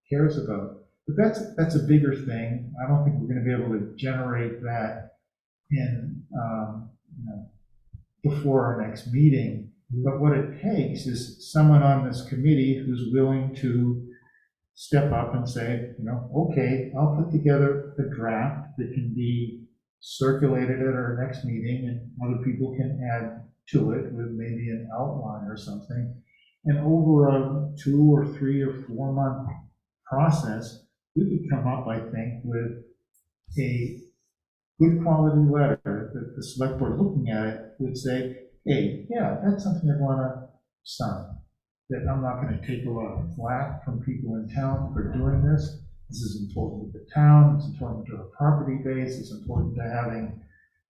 cares about. But that's a bigger thing. I don't think we're going to be able to generate that in before our next meeting. But what it takes is someone on this committee who's willing to step up and say, okay, I'll put together a draft that can be circulated at our next meeting, and other people can add to it with maybe an outline or something. And over a 2 or 3 or 4 month process, we could come up, I think, with a good quality letter that the select board looking at it would say, hey, yeah, that's something I want to sign. That I'm not going to take a lot of flack from people in town for doing this. This is important to the town, it's important to our property base, it's important to having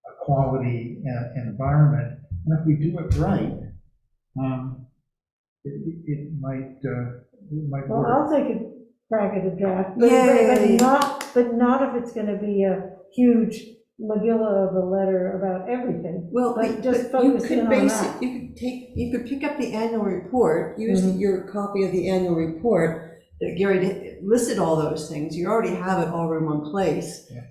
a quality environment. And if we do it right, it might Well, work. I'll take a crack at the draft, but Yay. not if it's gonna be a huge Megillah of a letter about everything. Well, But just but you focus in could on base that. it, you could pick up the annual report, use your copy of the annual report, that Gary listed all those things, you already have it all in one place. Yeah.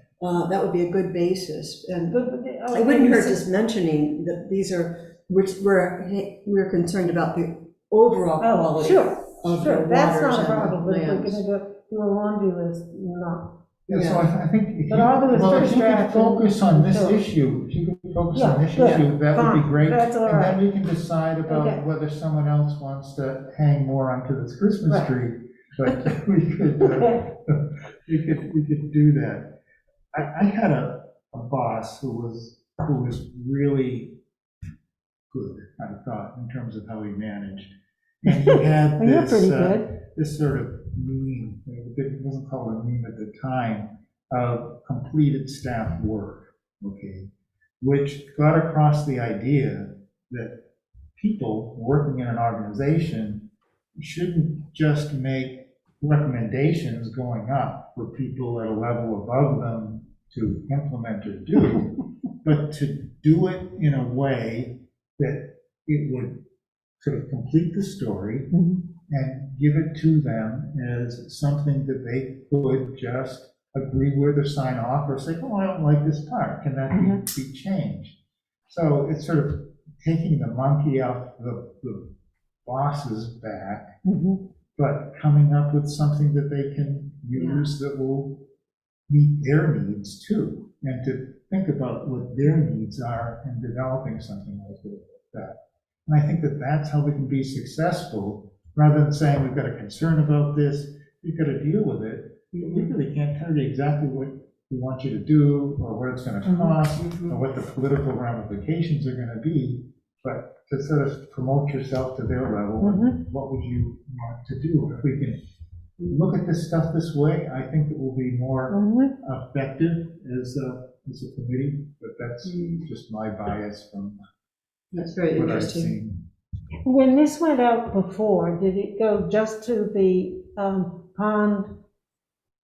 That would be a good basis, and But, it wouldn't hurt just mentioning that these are, which we're concerned about the overall Oh, quality sure, of the sure, waters that's not a and the problem, but if we're lands. gonna go do a laundry list, not. Yeah, so I think if But I'll do a if first you could draft and- focus on this sure. issue, if you could focus Yeah, on this good, issue, that would be fine, great. that's all And right. then we can decide Okay. about whether someone else wants to hang more onto this Christmas Right. tree. But we could do that. I had a boss who was really good, I thought, in terms of how he managed. And he had Well, you're this, pretty good. this sort of meme, it wasn't called a meme at the time, of completed staff work, okay? Which got across the idea that people working in an organization shouldn't just make recommendations going up for people at a level above them to implement or do, but to do it in a way that it would sort of complete the story and give it to them as something that they could just agree with or sign off or say, oh, I don't like this part, can that be changed? So it sort of taking the monkey off the boss's back, Mhm. but coming up with something that they can use that will meet their needs too, and to think about what their needs are in developing something like that. And I think that that's how we can be successful, rather than saying we've got a concern about this, you've got to deal with it. We really can't tell you exactly what we want you to do, or what it's going to cost, or what the political ramifications are going to be, but to sort of promote yourself to their level, and what would you want to do? If we can look at this stuff this way, I think it will be more effective as a committee, but that's just my bias from That's very what I've interesting. seen. When this went out before, did it go just to the pond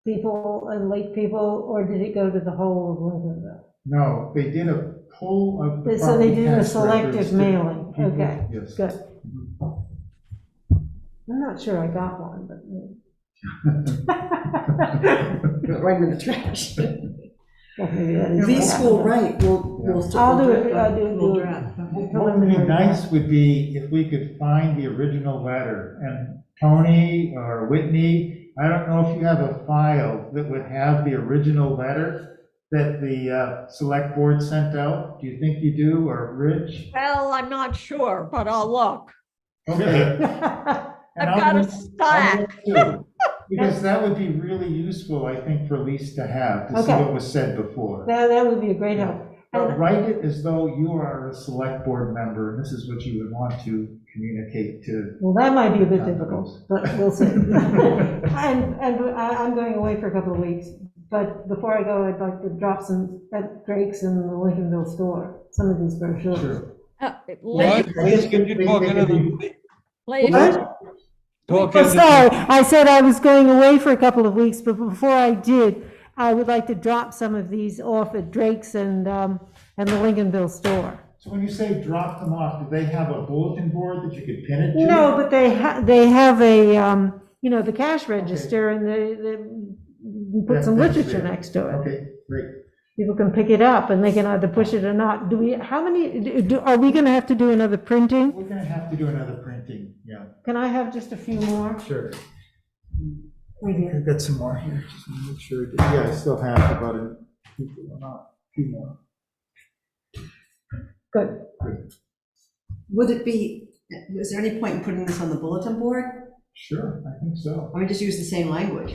people and lake people, or did it go to the whole of Lincolnville? No, they did a poll of the So they property did a tax records selective to mailing, people. okay, Yes. good. I'm not sure I got one, but. Right in the trash. Well, maybe that is Lee what School, happened. right, we'll. I'll do it, I'll do We'll it. draft. What would be Preliminary nice would be if we could find the original letter, and Tony or Whitney, I don't know if you have a file that would have the original letter that the select board sent out. Do you think you do, or Rich? Well, I'm not sure, but I'll look. Okay. And I've I'll got a look- stack. I'll look too, because that would be really useful, I think, for Lisa to have, to see Okay. what was said before. That would be a great help. But write it as though you are a select board member, and this is what you would want to communicate to. Well, that might be a bit difficult, but we'll see. And I'm going away for a couple of weeks, but before I go, I'd like to drop some at Drake's in the Lincolnville store, some of these brochures. Sure. What? Please, can you talk into the, Please. talk Oh, into sorry, I said I was going away for a couple of weeks, but before I did, I would like to drop some of these off at Drake's and the Lincolnville store. So when you say drop them off, do they have a bulletin board that you could pin it to? No, but they have a, the cash register and you put some That's literature there. next to it. Okay, great. People can pick it up and they can either push it or not. Are we gonna have to do another printing? We're gonna have to do another printing, yeah. Can I have just a few more? Sure. Right here. I've got some more here, just to make sure. Yeah, I still have about a few more. Good. Would it be, is there any point in putting this on the bulletin board? Sure, I think so. I mean, just use the same language.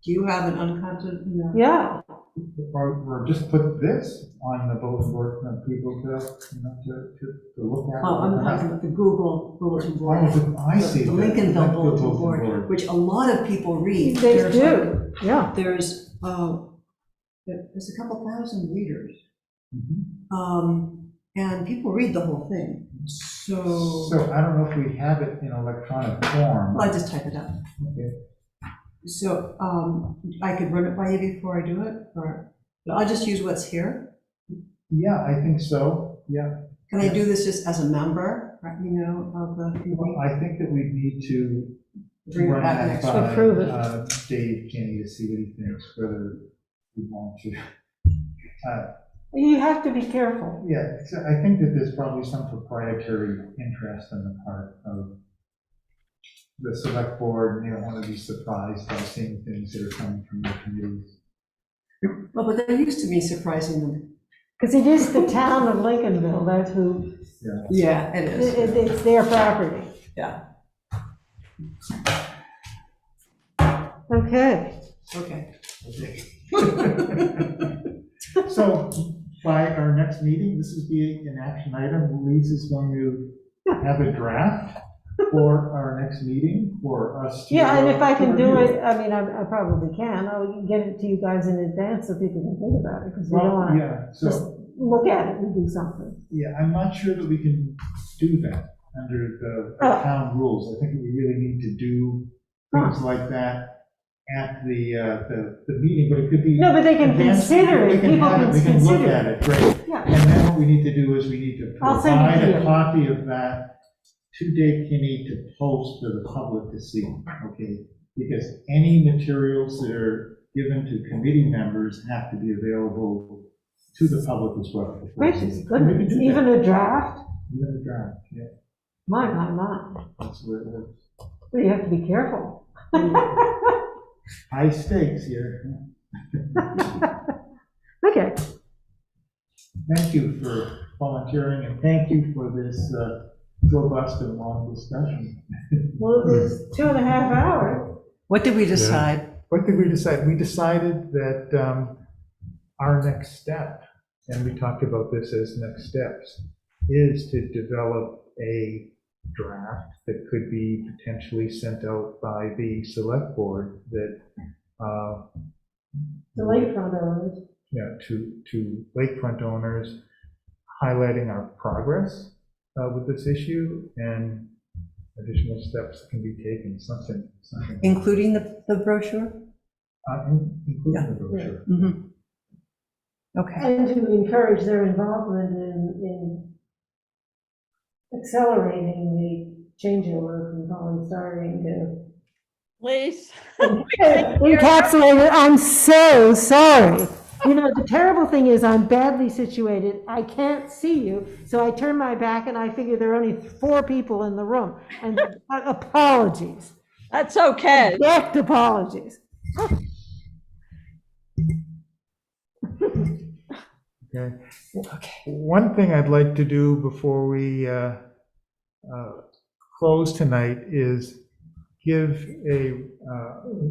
Do you have an unconstituted? Yeah, Or just put this on the bulletin board for people to look at. Oh, I'm talking about the Google bulletin board. I see. The that. Lincolnville That's the bulletin board, which a lot of people read. they There's do, yeah. There's a couple thousand readers, Mhm. and people read the whole thing. So So I don't know if we have it in electronic form. I just type it out. Okay. So I could run it by you before I do it, or I'll just use what's here. Yeah, I think so, yeah. Can I do this just as a member, of the Well, committee? I think that we need to Bring it run back that next by Approve it. Dave Kinney to see what he thinks, whether we want to. You have to be careful. Yeah, so I think that there's probably some proprietary interest on the part of the select board, and they don't want to be surprised by seeing things that are coming from the committees. Well, but they're used to me surprising them. Because it is the town of Lincolnville, that's who, Yeah, it is. it's their property. Yeah, Okay. okay. So by our next meeting, this is be an action item. Louise is going to have a draft for our next meeting for us to. Yeah, and if I can do review. it, I mean, I probably can, I'll get it to you guys in advance so people can think about it, because we don't Well, want to yeah, just so, look at it and do something. yeah, I'm not sure that we can do that under the Oh. town rules. I think we really need to do things like that at the meeting, but it could be. No, but they can advanced- consider it. We can People have can it, we can look consider at it, great. Yeah. And then what we need to do is we need to I'll send it to provide a you. copy of that to Dave Kinney to post for the public to see, okay? Because any materials that are given to committee members have to be available to the public as well. Gracious We can goodness, do even that. a draft? You have a draft, yeah, My. that's where it lives. Well, you have to be careful. High stakes here. Okay, Thank you for volunteering and thank you for this robust and long discussion. well, it was 2.5 hours. What did we decide? What did we decide? We decided that our next step, and we talked about this as next steps, is to develop a draft that could be potentially sent out by the select board that The lakefront owners. to lakefront owners, highlighting our progress with this issue and additional steps that can be taken, something. Including the brochure? Including the brochure. Mhm. Okay. And to encourage their involvement in accelerating the changeover from polystyrene to. Please. Encapsulated, I'm so sorry. You know, the terrible thing is I'm badly situated. I can't see you, so I turn my back and I figure there are only 4 people in the room. And apologies, That's okay. direct apologies. Okay. One thing I'd like to do before we close tonight is give a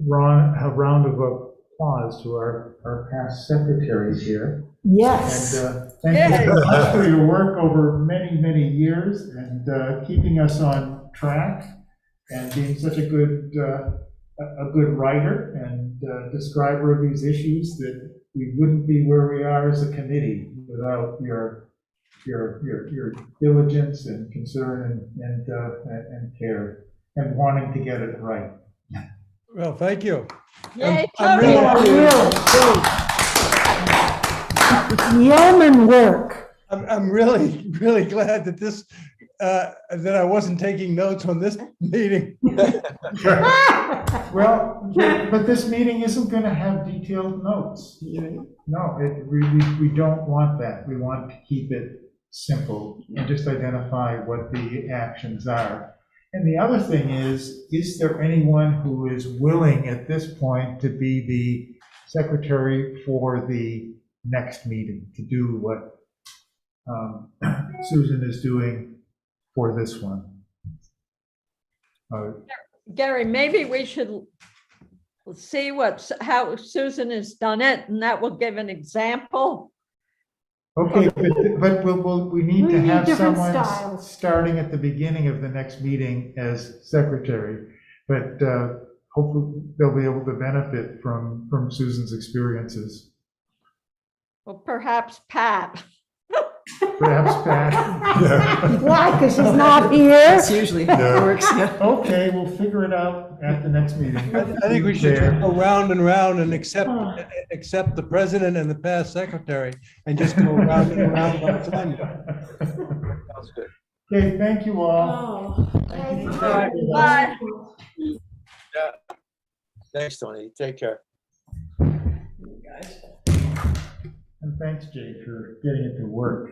round of applause to our past secretaries here. Yes. And thank you very much for your work over many, many years and keeping us on track and being such a good writer and describer of these issues that we wouldn't be where we are as a committee without your diligence and concern and care and wanting to get it right. Well, thank you. Yay, I'm Tony. Yeoman work. I'm really, really glad that this, that I wasn't taking notes on this meeting. Well, but this meeting isn't going to have detailed notes. No, we don't want that. We want to keep it simple and just identify what the actions are. And the other thing is there anyone who is willing at this point to be the secretary for the next meeting, to do what Susan is doing for this one? Gary, maybe we should see how Susan has done it, and that will give an example. Okay, but we need We to need have different someone styles. starting at the beginning of the next meeting as secretary. But hopefully they'll be able to benefit from Susan's experiences. Well, perhaps Pat. Perhaps Pat. Why? Because she's not here. That's usually how it works, yeah. Okay, we'll figure it out at the next meeting. I think we should There. just go round and round and accept the president and the past secretary and just go round and round by the time. Sounds good. Okay, thank you all. Oh. Thank you for Bye. joining us. Bye. Thanks, Tony. Take care. And thanks, Jay, for getting it to work.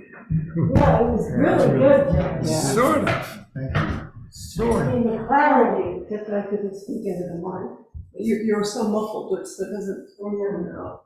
Yeah, it was really good, Jen. Sort of. Thank you. Sort I of. mean, the clarity, except that I couldn't speak into the mic. You're so muffled, it's, that doesn't, oh, yeah, no.